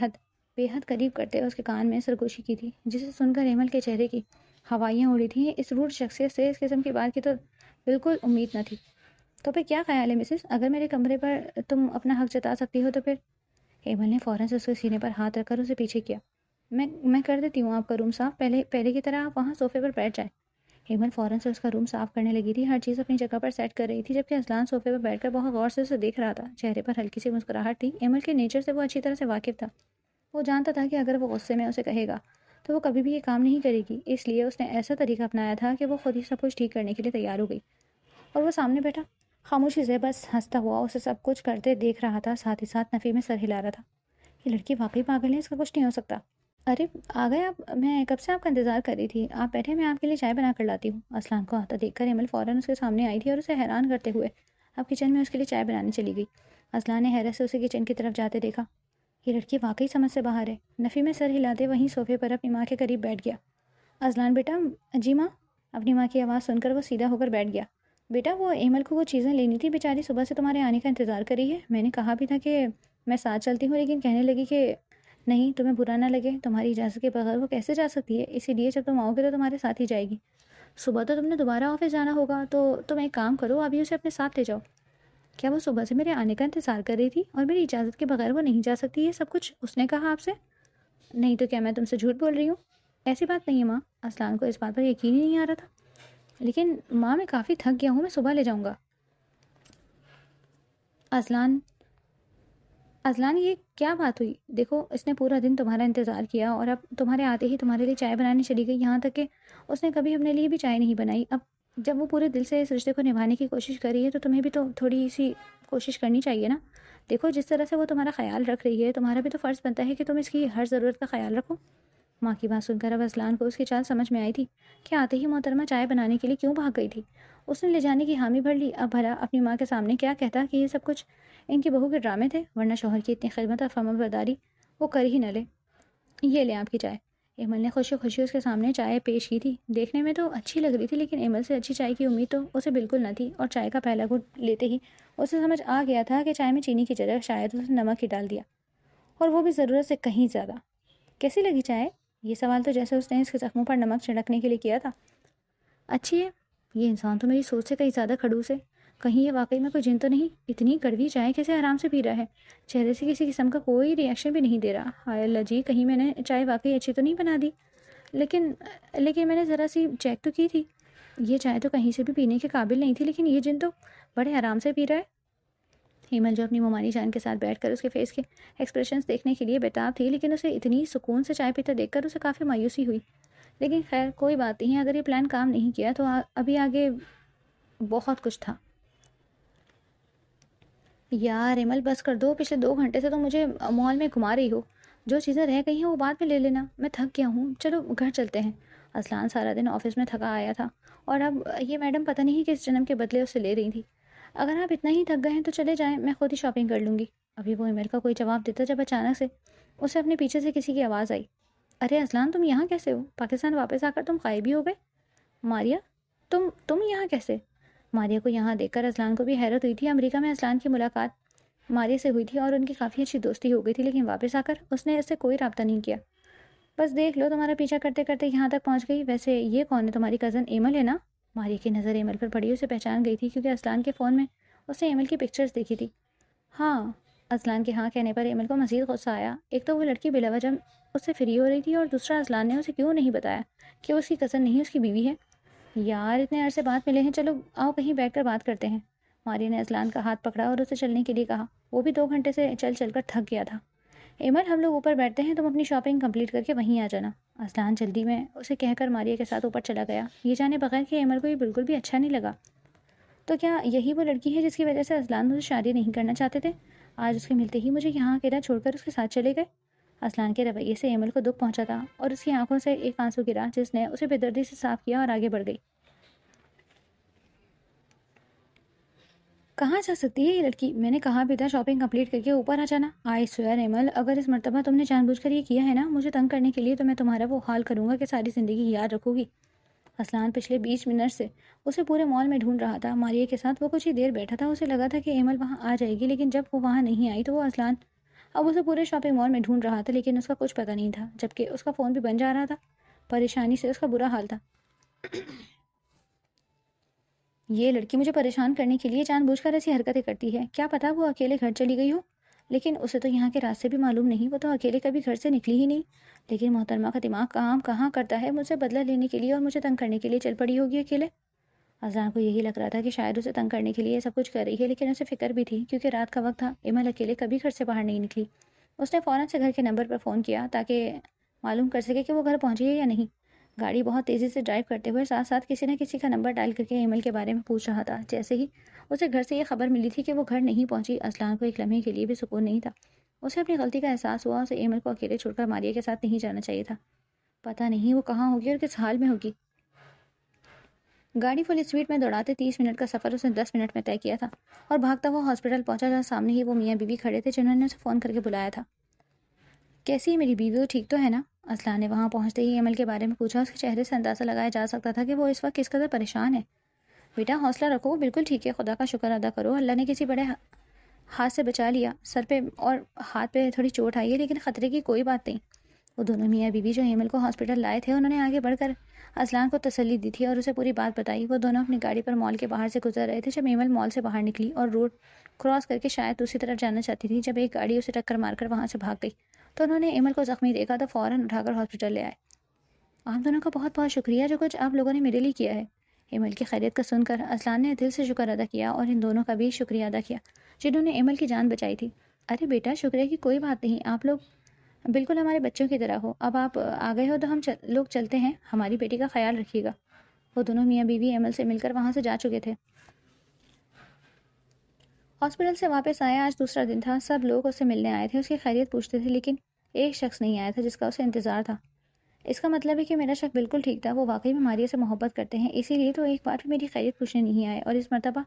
حد قریب کرتے ہوئے اس کے کان میں سرگوشی کی تھی، جسے سن کر ایمل کے چہرے کی ہوائیاں اڑی تھیں۔ اس روڈ شخصیت سے اس قسم کی بات کی تو بالکل امید نہ تھی۔ تو پھر کیا خیال ہے مسز؟ اگر میرے کمرے پر تم اپنا حق جتا سکتی ہو تو پھر؟ ایمل نے فوراً سے اس کے سینے پر ہاتھ رکھ کر اسے پیچھے کیا۔ میں کر دیتی ہوں آپ کا روم صاف، پہلے کی طرح آپ وہاں صوفے پر بیٹھ جائیں۔ ایمل فوراً سے اس کا روم صاف کرنے لگی تھی، ہر چیز اپنی جگہ پر سیٹ کر رہی تھی، جبکہ اذلان صوفے پر بیٹھ کر بہت غور سے اسے دیکھ رہا تھا۔ چہرے پر ہلکی سی مسکراہٹ تھی۔ ایمل کے نیچر سے وہ اچھی طرح سے واقف تھا۔ وہ جانتا تھا کہ اگر وہ غصے میں اسے کہے گا تو وہ کبھی بھی یہ کام نہیں کرے گی، اس لیے اس نے ایسا طریقہ اپنایا تھا کہ وہ خود ہی سب کچھ ٹھیک کرنے کے لیے تیار ہو گئی، اور وہ سامنے بیٹھا خاموشی سے بس ہنستا ہوا اسے سب کچھ کرتے دیکھ رہا تھا، ساتھ ہی ساتھ نفی میں سر ہلا رہا تھا۔ یہ لڑکی واقعی پاگل ہے، اس کا کچھ نہیں ہو سکتا۔ ارے آ گئے آپ، میں کب سے آپ کا انتظار کر رہی تھی، آپ بیٹھے، میں آپ کے لیے چائے بنا کر لاتی ہوں۔ اذلان کو آتا دیکھ کر ایمل فوراً اس کے سامنے آئی تھی اور اسے حیران کرتے ہوئے اب کچن میں اس کے لیے چائے بنانے چلی گئی۔ اذلان نے حیرت سے اسے کچن کی طرف جاتے دیکھا۔ یہ لڑکی واقعی سمجھ سے باہر ہے۔ نفی میں سر ہلاتے وہیں صوفے پر اپنی ماں کے قریب بیٹھ گیا۔ اذلان بیٹا، جی ماں۔ اپنی ماں کی آواز سن کر وہ سیدھا ہو کر بیٹھ گیا۔ بیٹا وہ ایمل کو وہ چیزیں لینی تھی، بیچاری صبح سے تمہارے آنے کا انتظار کر رہی ہے۔ میں نے کہا بھی تھا کہ میں ساتھ چلتی ہوں، لیکن کہنے لگی کہ نہیں، تمہیں برا نہ لگے، تمہاری اجازت کے بغیر وہ کیسے جا سکتی ہے، اسی لیے جب تم آؤ گے تو تمہارے ساتھ ہی جائے گی۔ صبح تو تم نے دوبارہ آفس جانا ہوگا، تو تم ایک کام کرو، ابھی اسے اپنے ساتھ لے جاؤ۔ کیا وہ صبح سے میرے آنے کا انتظار کر رہی تھی اور میری اجازت کے بغیر وہ نہیں جا سکتی؟ یہ سب کچھ اس نے کہا آپ سے؟ نہیں تو کیا میں تم سے جھوٹ بول رہی ہوں؟ ایسی بات نہیں ہے ماں، اصلان کو اس بات پر یقین ہی نہیں آ رہا تھا۔ لیکن ماں میں کافی تھک گیا ہوں، میں صبح لے جاؤں گا۔ اصلان اصلان یہ کیا بات ہوئی؟ دیکھو اس نے پورا دن تمہارا انتظار کیا اور اب تمہارے آتے ہی تمہارے لیے چائے بنانے چلی گئی، یہاں تک کہ اس نے کبھی اپنے لیے بھی چائے نہیں بنائی۔ اب جب وہ پورے دل سے اس رشتے کو نبھانے کی کوشش کر رہی ہے تو تمہیں بھی تو تھوڑی سی کوشش کرنی چاہیے نا۔ دیکھو جس طرح سے وہ تمہارا خیال رکھ رہی ہے، تمہارا بھی تو فرض بنتا ہے کہ تم اس کی ہر ضرورت کا خیال رکھو۔ ماں کی بات سن کر اب اصلان کو اس کی چال سمجھ میں آئی تھی کہ آتے ہی محترمہ چائے بنانے کے لیے کیوں بھاگ گئی تھی۔ اس نے لے جانے کی حامی بھر لی۔ اب بھلا اپنی ماں کے سامنے کیا کہتا کہ یہ سب کچھ ان کی بہو کے ڈرامے تھے، ورنہ شوہر کی اتنی خدمت اور فرما برداری وہ کر ہی نہ لے۔ یہ لیں آپ کی چائے۔ ایمل نے خوشی خوشی اس کے سامنے چائے پیش کی تھی۔ دیکھنے میں تو اچھی لگ رہی تھی، لیکن ایمل سے اچھی چائے کی امید تو اسے بالکل نہ تھی، اور چائے کا پہلا گھونٹ لیتے ہی اسے سمجھ آ گیا تھا کہ چائے میں چینی کی جگہ شاید اسے نمک ہی ڈال دیا، اور وہ بھی ضرورت سے کہیں زیادہ۔ کیسی لگی چائے؟ یہ سوال تو جیسے اس نے اس کے زخموں پر نمک چھڑکنے کے لیے کیا تھا۔ اچھی ہے۔ یہ انسان تو میری سوچ سے کہیں زیادہ کھڑوس ہے۔ کہیں یہ واقعی میں کوئی جن تو نہیں؟ اتنی کڑوی چائے کیسے آرام سے پی رہا ہے؟ چہرے سے کسی قسم کا کوئی ریئیکشن بھی نہیں دے رہا۔ ہائے اللہ جی، کہیں میں نے چائے واقعی اچھی تو نہیں بنا دی؟ لیکن میں نے ذرا سی چیک تو کی تھی۔ یہ چائے تو کہیں سے بھی پینے کے قابل نہیں تھی، لیکن یہ جن تو بڑے آرام سے پی رہا ہے۔ ہیمل جو اپنی ممانی جان کے ساتھ بیٹھ کر اس کے فیس کے ایکسپریشنز دیکھنے کے لیے بیتاب تھی، لیکن اسے اتنی سکون سے چائے پیتا دیکھ کر اسے کافی مایوسی ہوئی۔ لیکن خیر کوئی بات نہیں، اگر یہ پلان کام نہیں کیا تو ابھی آگے بہت کچھ تھا۔ یار ایمل بس کر دو، پچھلے 2 گھنٹے سے تو مجھے مال میں گھما رہی ہو۔ جو چیزیں رہ گئی ہیں وہ بعد میں لے لینا، میں تھک گیا ہوں، چلو گھر چلتے ہیں۔ اصلان سارا دن آفس میں تھکا آیا تھا، اور اب یہ میڈم پتہ نہیں کس جنم کے بدلے اس سے لے رہی تھی۔ اگر آپ اتنا ہی تھک گئے ہیں تو چلے جائیں، میں خود ہی شاپنگ کر لوں گی۔ ابھی وہ ایمیل کا کوئی جواب دیتا جب اچانک سے اسے اپنے پیچھے سے کسی کی آواز آئی۔ ارے اصلان تم یہاں کیسے ہو؟ پاکستان واپس آ کر تم غائب ہی ہو گئے۔ ماریا، تم یہاں کیسے؟ ماریا کو یہاں دیکھ کر اصلان کو بھی حیرت ہوئی تھی۔ امریکہ میں اصلان کی ملاقات ماریا سے ہوئی تھی اور ان کی کافی اچھی دوستی ہو گئی تھی، لیکن واپس آ کر اس نے اس سے کوئی رابطہ نہیں کیا۔ بس دیکھ لو، تمہارا پیچھا کرتے کرتے یہاں تک پہنچ گئی۔ ویسے یہ کون ہے؟ تمہاری کزن ایمل ہے نا؟ ماریا کی نظر ایمل پر پڑی، اسے پہچان گئی تھی کیونکہ اصلان کے فون میں اس نے ایمل کی پکچرز دیکھی تھی۔ ہاں۔ اصلان کے ہاں کہنے پر ایمل کو مزید غصہ آیا۔ ایک تو وہ لڑکی بلا وجہ اس سے فری ہو رہی تھی، اور دوسرا اصلان نے اسے کیوں نہیں بتایا کہ وہ اس کی کزن نہیں، اس کی بیوی ہے۔ یار اتنے عرصے بعد ملے ہیں، چلو آؤ کہیں بیٹھ کر بات کرتے ہیں۔ ماریا نے اصلان کا ہاتھ پکڑا اور اسے چلنے کے لیے کہا۔ وہ بھی 2 گھنٹے سے چل چل کر تھک گیا تھا۔ ایمل ہم لوگ اوپر بیٹھتے ہیں، تم اپنی شاپنگ کمپلیٹ کر کے وہیں آ جانا۔ اصلان جلدی میں اسے کہہ کر ماریا کے ساتھ اوپر چلا گیا، یہ جانے بغیر کہ ایمل کو یہ بالکل بھی اچھا نہیں لگا۔ تو کیا یہی وہ لڑکی ہے جس کی وجہ سے اصلان مجھے شادی نہیں کرنا چاہتے تھے؟ آج اس کے ملتے ہی مجھے یہاں اکیلا چھوڑ کر اس کے ساتھ چلے گئے۔ اصلان کے رویے سے ایمل کو دکھ پہنچا تھا، اور اس کی آنکھوں سے ایک آنسو گرا جس نے اسے بے دردی سے صاف کیا اور آگے بڑھ گئی۔ کہاں جا سکتی ہے یہ لڑکی؟ میں نے کہا بھی تھا شاپنگ کمپلیٹ کر کے اوپر آ جانا۔ آئی سویئر ایمل، اگر اس مرتبہ تم نے جان بوجھ کر یہ کیا ہے نا مجھے تنگ کرنے کے لیے، تو میں تمہارا وہ حال کروں گا کہ ساری زندگی یاد رکھو گی۔ اصلان پچھلے 20 منٹ سے اسے پورے مال میں ڈھونڈ رہا تھا۔ ماریا کے ساتھ وہ کچھ ہی دیر بیٹھا تھا، اسے لگا تھا کہ ایمل وہاں آ جائے گی، لیکن جب وہ وہاں نہیں آئی تو وہ اصلان اب اسے پورے شاپنگ مال میں ڈھونڈ رہا تھا، لیکن اس کا کچھ پتہ نہیں تھا، جبکہ اس کا فون بھی بن جا رہا تھا۔ پریشانی سے اس کا برا حال تھا۔ یہ لڑکی مجھے پریشان کرنے کے لیے جان بوجھ کر ایسی حرکتیں کرتی ہے، کیا پتا وہ اکیلے گھر چلی گئی ہو، لیکن اسے تو یہاں کے راستے بھی معلوم نہیں، وہ تو اکیلے کبھی گھر سے نکلی ہی نہیں۔ لیکن محترمہ کا دماغ کام کہاں کرتا ہے، مجھ سے بدلہ لینے کے لیے اور مجھے تنگ کرنے کے لیے چل پڑی ہوگی اکیلے۔ اذان کو یہی لگ رہا تھا کہ شاید اسے تنگ کرنے کے لیے سب کچھ کر رہی ہے، لیکن اسے فکر بھی تھی کیونکہ رات کا وقت تھا۔ ایمل اکیلے کبھی گھر سے باہر نہیں نکلی۔ اس نے فوراً سے گھر کے نمبر پر فون کیا تاکہ معلوم کر سکے کہ وہ گھر پہنچی ہے یا نہیں۔ گاڑی بہت تیزی سے ڈرائیو کرتے ہوئے ساتھ ساتھ کسی نہ کسی کا نمبر ڈائل کر کے ایمل کے بارے میں پوچھ رہا تھا۔ جیسے ہی اسے گھر سے یہ خبر ملی تھی کہ وہ گھر نہیں پہنچی، اصلان کو ایک لمحے کے لیے بھی سکون نہیں تھا۔ اسے اپنی غلطی کا احساس ہوا، اسے ایمل کو اکیلے چھوڑ کر ماریا کے ساتھ نہیں جانا چاہیے تھا۔ پتہ نہیں وہ کہاں ہوگی اور کس حال میں ہوگی۔ گاڑی فل اسپیڈ میں دوڑاتے 30 منٹ کا سفر اس نے 10 منٹ میں طے کیا تھا، اور بھاگتا ہوا ہاسپٹل پہنچا جہاں سامنے ہی وہ میاں بیوی کھڑے تھے جنہوں نے اسے فون کر کے بلایا تھا۔ کیسی ہے میری بیوی؟ وہ ٹھیک تو ہے نا؟ اصلان نے وہاں پہنچتے ہی ایمل کے بارے میں پوچھا۔ اس کے چہرے سے اندازہ لگایا جا سکتا تھا کہ وہ اس وقت کس قدر پریشان ہے۔ بیٹا حوصلہ رکھو، وہ بالکل ٹھیک ہے، خدا کا شکر ادا کرو، اللہ نے کسی بڑے ہاتھ سے بچا لیا۔ سر پہ اور ہاتھ پہ تھوڑی چوٹ آئی ہے، لیکن خطرے کی کوئی بات نہیں۔ وہ دونوں میاں بیوی جو ایمل کو ہاسپٹل لائے تھے انہوں نے آگے بڑھ کر اصلان کو تسلی دی تھی اور اسے پوری بات بتائی۔ وہ دونوں اپنی گاڑی پر مال کے باہر سے گزر رہے تھے جب ایمل مال سے باہر نکلی اور روڈ کراس کر کے شاید دوسری طرف جانا چاہتی تھی۔ جب ایک گاڑی اسے ٹکر مار کر وہاں سے بھاگ گئی تو انہوں نے ایمل کو زخمی دیکھا تو فوراً اٹھا کر ہاسپٹل لے آئے۔ آپ دونوں کا بہت بہت شکریہ جو کچھ آپ لوگوں نے میرے لیے کیا ہے۔ ایمل کی خیریت کا سن کر اصلان نے دل سے شکر ادا کیا اور ان دونوں کا بھی شکریہ ادا کیا جنہوں نے ایمل کی جان بچائی تھی۔ ارے بیٹا، شکریہ کی کوئی بات نہیں، آپ لوگ بالکل ہمارے بچوں کی طرح ہو۔ اب آپ آ گئے ہو تو ہم لوگ چلتے ہیں، ہماری بیٹی کا خیال رکھیے گا۔ وہ دونوں میاں بیوی ایمل سے مل کر وہاں سے جا چکے تھے۔ ہاسپٹل سے واپس آیا، آج دوسرا دن تھا، سب لوگ اس سے ملنے آئے تھے، اس کی خیریت پوچھتے تھے، لیکن ایک شخص نہیں آیا تھا جس کا اسے انتظار تھا۔ اس کا مطلب ہے کہ میرا شک بالکل ٹھیک تھا، وہ واقعی میں ماریہ سے محبت کرتے ہیں، اسی لیے تو ایک بار بھی میری خیریت پوچھنے نہیں آئے، اور اس مرتبہ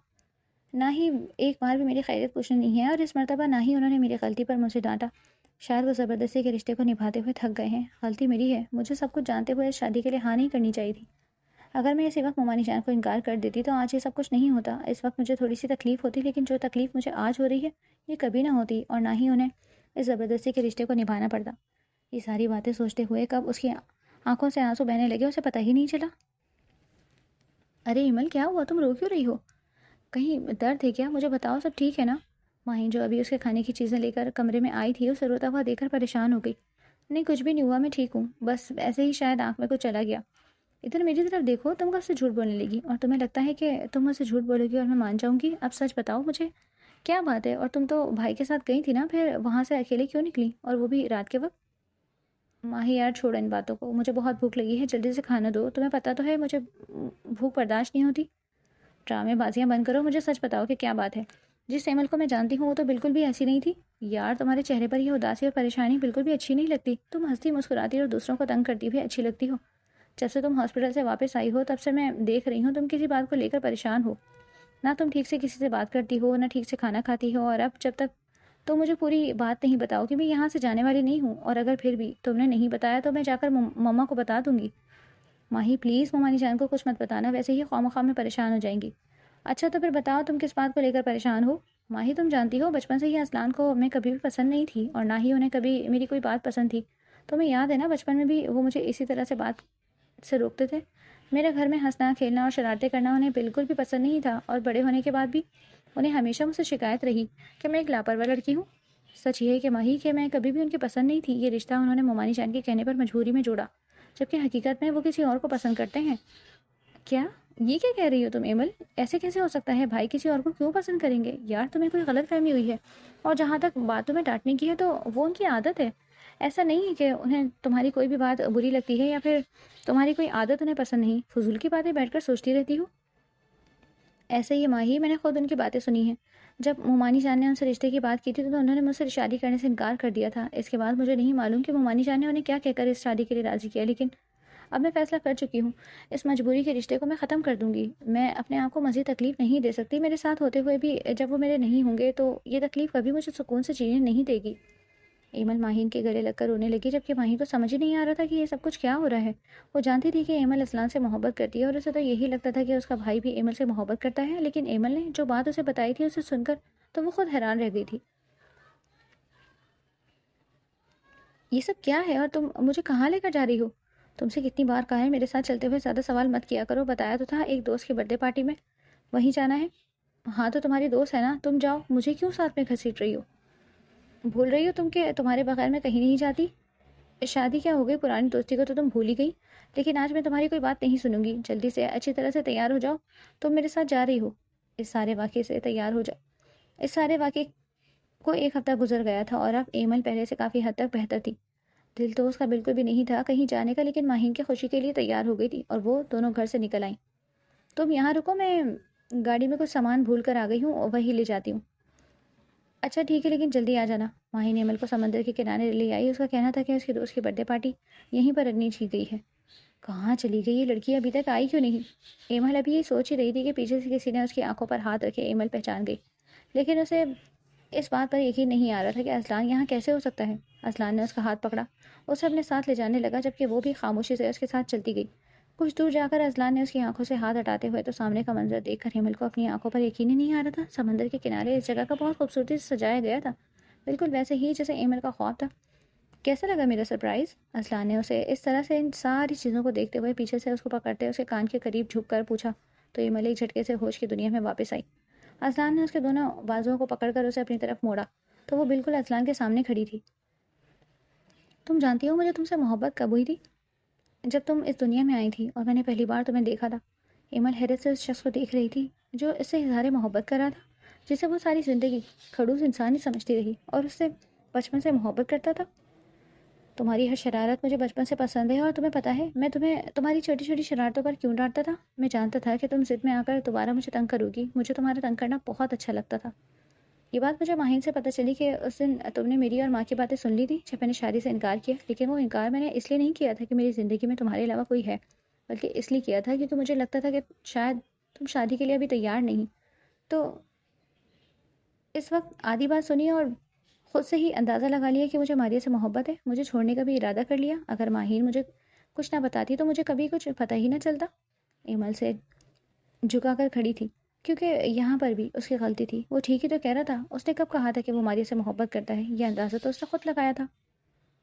نہ ہی ایک بار بھی میری خیریت پوچھنے نہیں ہے، اور اس مرتبہ نہ ہی انہوں نے میری غلطی پر مجھے ڈانٹا۔ شاید وہ زبردستی کے رشتے کو نبھاتے ہوئے تھک گئے ہیں۔ غلطی میری ہے، مجھے سب کچھ جانتے ہوئے اس شادی کے لیے ہاں نہیں کرنی چاہیے تھی۔ اگر میں اسی وقت ممانی جان کو انکار کر دیتی تو آج یہ سب کچھ نہیں ہوتا۔ اس وقت مجھے تھوڑی سی تکلیف ہوتی، لیکن جو تکلیف مجھے آج ہو رہی ہے یہ کبھی نہ ہوتی، اور نہ ہی انہیں اس زبردستی کے رشتے کو نبھانا پڑتا۔ یہ ساری باتیں سوچتے ہوئے کب اس کی آنکھوں سے آنسو بہنے لگے اسے پتہ ہی نہیں چلا۔ ارے ایمل، کیا ہوا؟ تم رو کیوں رہی ہو؟ کہیں درد ہے کیا؟ مجھے بتاؤ، سب ٹھیک ہے نا؟ ماہین جو ابھی اس کے کھانے کی چیزیں لے کر کمرے میں آئی تھی اسے روتا ہوا دیکھ کر پریشان ہو گئی۔ نہیں، کچھ بھی نہیں ہوا، میں ٹھیک ہوں، بس ایسے ہی شاید آنکھ میں کچھ چلا گیا۔ ادھر میری طرف دیکھو، تم کب سے جھوٹ بولنے لگی؟ اور تمہیں لگتا ہے کہ تم مجھ سے جھوٹ بولو گی اور میں مان جاؤں گی؟ اب سچ بتاؤ مجھے، کیا بات ہے؟ اور تم تو بھائی کے ساتھ گئی تھی نا، پھر وہاں سے اکیلے کیوں نکلی، اور وہ بھی رات کے وقت؟ ماہی یار چھوڑو ان باتوں کو، مجھے بہت بھوک لگی ہے، جلدی سے کھانا دو، تمہیں پتہ تو ہے مجھے بھوک برداشت نہیں ہوتی۔ ڈرامے بازیاں بند کرو، مجھے سچ بتاؤ کہ کیا بات ہے۔ جس ایمل کو میں جانتی ہوں وہ تو بالکل بھی ایسی نہیں تھی۔ یار تمہارے چہرے پر یہ اداسی اور پریشانی بالکل بھی اچھی نہیں لگتی، تم ہنستی مسکراتی اور دوسروں کو تنگ کرتی ہوئی اچھی لگتی ہو۔ جب سے تم ہاسپٹل سے واپس آئی ہو تب سے میں دیکھ رہی ہوں تم کسی بات کو لے کر پریشان ہو، نہ تم ٹھیک سے کسی سے بات کرتی ہو، نہ ٹھیک سے کھانا کھاتی ہو، اور اب جب تک تو مجھے پوری بات نہیں بتاؤ کہ میں یہاں سے جانے والی نہیں ہوں، اور اگر پھر بھی تم نے نہیں بتایا تو میں جا کر مما کو بتا دوں گی۔ ماہی پلیز ممانی جان کو کچھ مت بتانا، ویسے ہی خواہ مخواہ میں پریشان ہو جائیں گی۔ اچھا تو پھر بتاؤ تم کس بات کو لے کر پریشان ہو؟ ماہی تم جانتی ہو بچپن سے ہی اصلان کو میں کبھی بھی پسند نہیں تھی، اور نہ ہی انہیں کبھی میری کوئی بات پسند تھی۔ تمہیں یاد ہے نا، بچپن میں بھی وہ مجھے اسی طرح سے بات سے روکتے تھے۔ میرے گھر میں ہنسنا کھیلنا اور شرارتیں کرنا انہیں بالکل بھی پسند نہیں تھا، اور بڑے ہونے کے بعد بھی انہیں ہمیشہ مجھ سے شکایت رہی کہ میں ایک لاپرواہ لڑکی ہوں۔ سچ یہ ہے کہ ماہی کہ میں کبھی بھی ان کی پسند نہیں تھی، یہ رشتہ انہوں نے ممانی جان کے کہنے پر مجبوری میں جوڑا، جبکہ حقیقت میں وہ کسی اور کو پسند کرتے ہیں۔ کیا یہ کیا کہہ رہی ہو تم ایمل؟ ایسے کیسے ہو سکتا ہے؟ بھائی کسی اور کو کیوں پسند کریں گے؟ یار تمہیں کوئی غلط فہمی ہوئی ہے، اور جہاں تک باتوں میں ڈانٹنے کی ہے تو وہ ان کی عادت ہے۔ ایسا نہیں ہے کہ انہیں تمہاری کوئی بھی بات بری لگتی ہے یا پھر تمہاری کوئی عادت انہیں پسند نہیں۔ فضول کی باتیں بیٹھ کر سوچتی رہتی ہو۔ ایسے ہی ماہی، میں نے خود ان کی باتیں سنی ہیں۔ جب ممانی جان نے ان سے رشتے کی بات کی تھی تو انہوں نے مجھ سے شادی کرنے سے انکار کر دیا تھا۔ اس کے بعد مجھے نہیں معلوم کہ ممانی جان نے انہیں کیا کہہ کر اس شادی کے لیے راضی کیا، لیکن اب میں فیصلہ کر چکی ہوں، اس مجبوری کے رشتے کو میں ختم کر دوں گی۔ میں اپنے آپ کو مزید تکلیف نہیں دے سکتی، میرے ساتھ ہوتے ہوئے بھی جب وہ میرے نہیں ہوں گے تو یہ تکلیف کبھی مجھے سکون سے جینے نہیں دے گی۔ ایمل ماہین کے گلے لگ کر رونے لگی، جبکہ ماہین کو سمجھ ہی نہیں آ رہا تھا کہ یہ سب کچھ کیا ہو رہا ہے۔ وہ جانتی تھی کہ ایمل اصلان سے محبت کرتی ہے، اور اسے تو یہی لگتا تھا کہ اس کا بھائی بھی ایمل سے محبت کرتا ہے، لیکن ایمل نے جو بات اسے بتائی تھی اسے سن کر تو وہ خود حیران رہ گئی تھی۔ یہ سب کیا ہے، اور تم مجھے کہاں لے کر جا رہی ہو؟ تم سے کتنی بار کہا ہے میرے ساتھ چلتے ہوئے زیادہ سوال مت کیا کرو، بتایا تو تھا ایک دوست کی برتھ ڈے پارٹی میں وہیں جانا ہے۔ ہاں تو تمہاری دوست ہے نا، تم جاؤ، مجھے کیوں ساتھ میں گھسیٹ رہی ہو؟ بھول رہی ہو تم کہ تمہارے بغیر میں کہیں نہیں جاتی؟ شادی کیا ہو گئی، پرانی دوستی کو تو تم بھول ہی گئی۔ لیکن آج میں تمہاری کوئی بات نہیں سنوں گی، جلدی سے اچھی طرح سے تیار ہو جاؤ، تم میرے ساتھ جا رہی ہو۔ اس سارے واقعے سے تیار ہو جاؤ۔ اس سارے واقعے کو ایک ہفتہ گزر گیا تھا، اور اب ایمل پہلے سے کافی حد تک بہتر تھی۔ دل تو اس کا بالکل بھی نہیں تھا کہیں جانے کا، لیکن ماہین کی خوشی کے لیے تیار ہو گئی تھی، اور وہ دونوں گھر سے نکل آئیں۔ تم یہاں رکو، میں گاڑی میں کچھ سامان بھول کر آ گئی ہوں، وہی لے جاتی ہوں۔ اچھا ٹھیک ہے، لیکن جلدی آ جانا۔ ماہین ایمل کو سمندر کے کنارے لے آئی، اس کا کہنا تھا کہ اس کی دوست کی برتھ ڈے پارٹی یہیں پر ارینج کی گئی ہے۔ کہاں چلی گئی یہ لڑکی، ابھی تک آئی کیوں نہیں؟ ایمل ابھی یہ سوچ ہی رہی تھی کہ پیچھے سے کسی نے اس کی آنکھوں پر ہاتھ رکھے ایمل پہچان گئی، لیکن اسے اس بات پر یقین نہیں آ رہا تھا کہ اصلان یہاں کیسے ہو سکتا ہے۔ اصلان نے اس کا ہاتھ پکڑا، اسے اپنے ساتھ لے جانے لگا، جبکہ وہ بھی خاموشی سے اس کے ساتھ چلتی گئی۔ کچھ دور جا کر اصلان نے اس کی آنکھوں سے ہاتھ ہٹاتے ہوئے تو سامنے کا منظر دیکھ کر ایمل کو اپنی آنکھوں پر یقین ہی نہیں آ رہا تھا۔ سمندر کے کنارے اس جگہ کا بہت خوبصورتی سے سجایا گیا تھا، بالکل ویسے ہی جیسے ایمل کا خواب تھا۔ کیسا لگا میرا سرپرائز؟ اصلان نے اسے اس طرح سے ان ساری چیزوں کو دیکھتے ہوئے پیچھے سے اس کو پکڑتے اس کے کان کے قریب جھک کر پوچھا، تو ایمل ایک جھٹکے سے ہوش کی دنیا میں واپس آئی۔ اصلان نے اس کے دونوں بازوؤں کو پکڑ کر اسے اپنی طرف موڑا تو وہ بالکل اصلان کے سامنے کھڑی تھی۔ تم جانتی ہو مجھے تم سے محبت کب ہوئی تھی؟ جب تم اس دنیا میں آئی تھی اور میں نے پہلی بار تمہیں دیکھا تھا، ایمل حیرت سے اس شخص کو دیکھ رہی تھی جو اس سے اظہار محبت کر رہا تھا، جسے وہ ساری زندگی خڑوس انسان ہی سمجھتی رہی اور اس سے بچپن سے محبت کرتا تھا۔ تمہاری ہر شرارت مجھے بچپن سے پسند ہے، اور تمہیں پتہ ہے میں تمہیں تمہاری چھوٹی چھوٹی شرارتوں پر کیوں ڈانٹتا تھا؟ میں جانتا تھا کہ تم ضد میں آ کر دوبارہ مجھے تنگ کرو گی۔ مجھے تمہارا تنگ کرنا بہت اچھا لگتا تھا۔ یہ بات مجھے ماہین سے پتہ چلی کہ اس دن تم نے میری اور ماں کی باتیں سن لی تھی جب میں نے شادی سے انکار کیا، لیکن وہ انکار میں نے اس لیے نہیں کیا تھا کہ میری زندگی میں تمہارے علاوہ کوئی ہے، بلکہ اس لیے کیا تھا کیونکہ مجھے لگتا تھا کہ شاید تم شادی کے لیے ابھی تیار نہیں۔ تو اس وقت آدھی بات سنی اور خود سے ہی اندازہ لگا لیا کہ مجھے ماریہ سے محبت ہے۔ مجھے چھوڑنے کا بھی ارادہ کر لیا۔ اگر ماہین مجھے کچھ نہ بتاتی تو مجھے کبھی کچھ پتہ ہی نہ چلتا۔ ایمل سے جھکا کر کھڑی تھی کیونکہ یہاں پر بھی اس کی غلطی تھی۔ وہ ٹھیک ہی تو کہہ رہا تھا، اس نے کب کہا تھا کہ وہ ماریہ سے محبت کرتا ہے؟ یہ اندازہ تو اس نے خود لگایا تھا۔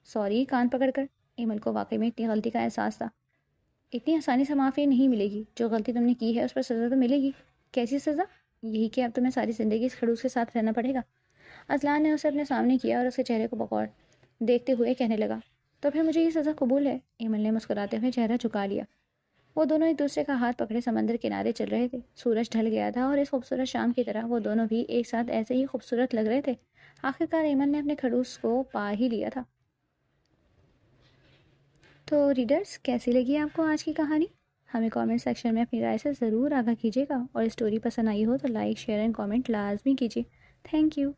سوری، کان پکڑ کر۔ ایمل کو واقعی میں اتنی غلطی کا احساس تھا۔ اتنی آسانی سے معافی نہیں ملے گی۔ جو غلطی تم نے کی ہے اس پر سزا تو ملے گی۔ کیسی سزا؟ یہی کہ اب تمہیں ساری زندگی اس خڑوس کے ساتھ رہنا پڑے گا۔ اذلان نے اسے اپنے سامنے کیا اور اس کے چہرے کو بغور دیکھتے ہوئے کہنے لگا، تو پھر مجھے یہ سزا قبول ہے؟ ایمل نے مسکراتے ہوئے چہرہ جھکا لیا۔ وہ دونوں ایک دوسرے کا ہاتھ پکڑے سمندر کنارے چل رہے تھے۔ سورج ڈھل گیا تھا اور اس خوبصورت شام کی طرح وہ دونوں بھی ایک ساتھ ایسے ہی خوبصورت لگ رہے تھے۔ آخرکار ایمل نے اپنے خڑوس کو پا ہی لیا تھا۔ تو ریڈرز، کیسی لگی آپ کو آج کی کہانی؟ ہمیں کامنٹ سیکشن میں اپنی رائے سے ضرور آگاہ کیجیے گا، اور اسٹوری پسند آئی ہو تو لائک، شیئر اینڈ کامنٹ لازمی کیجیے۔ Thank you.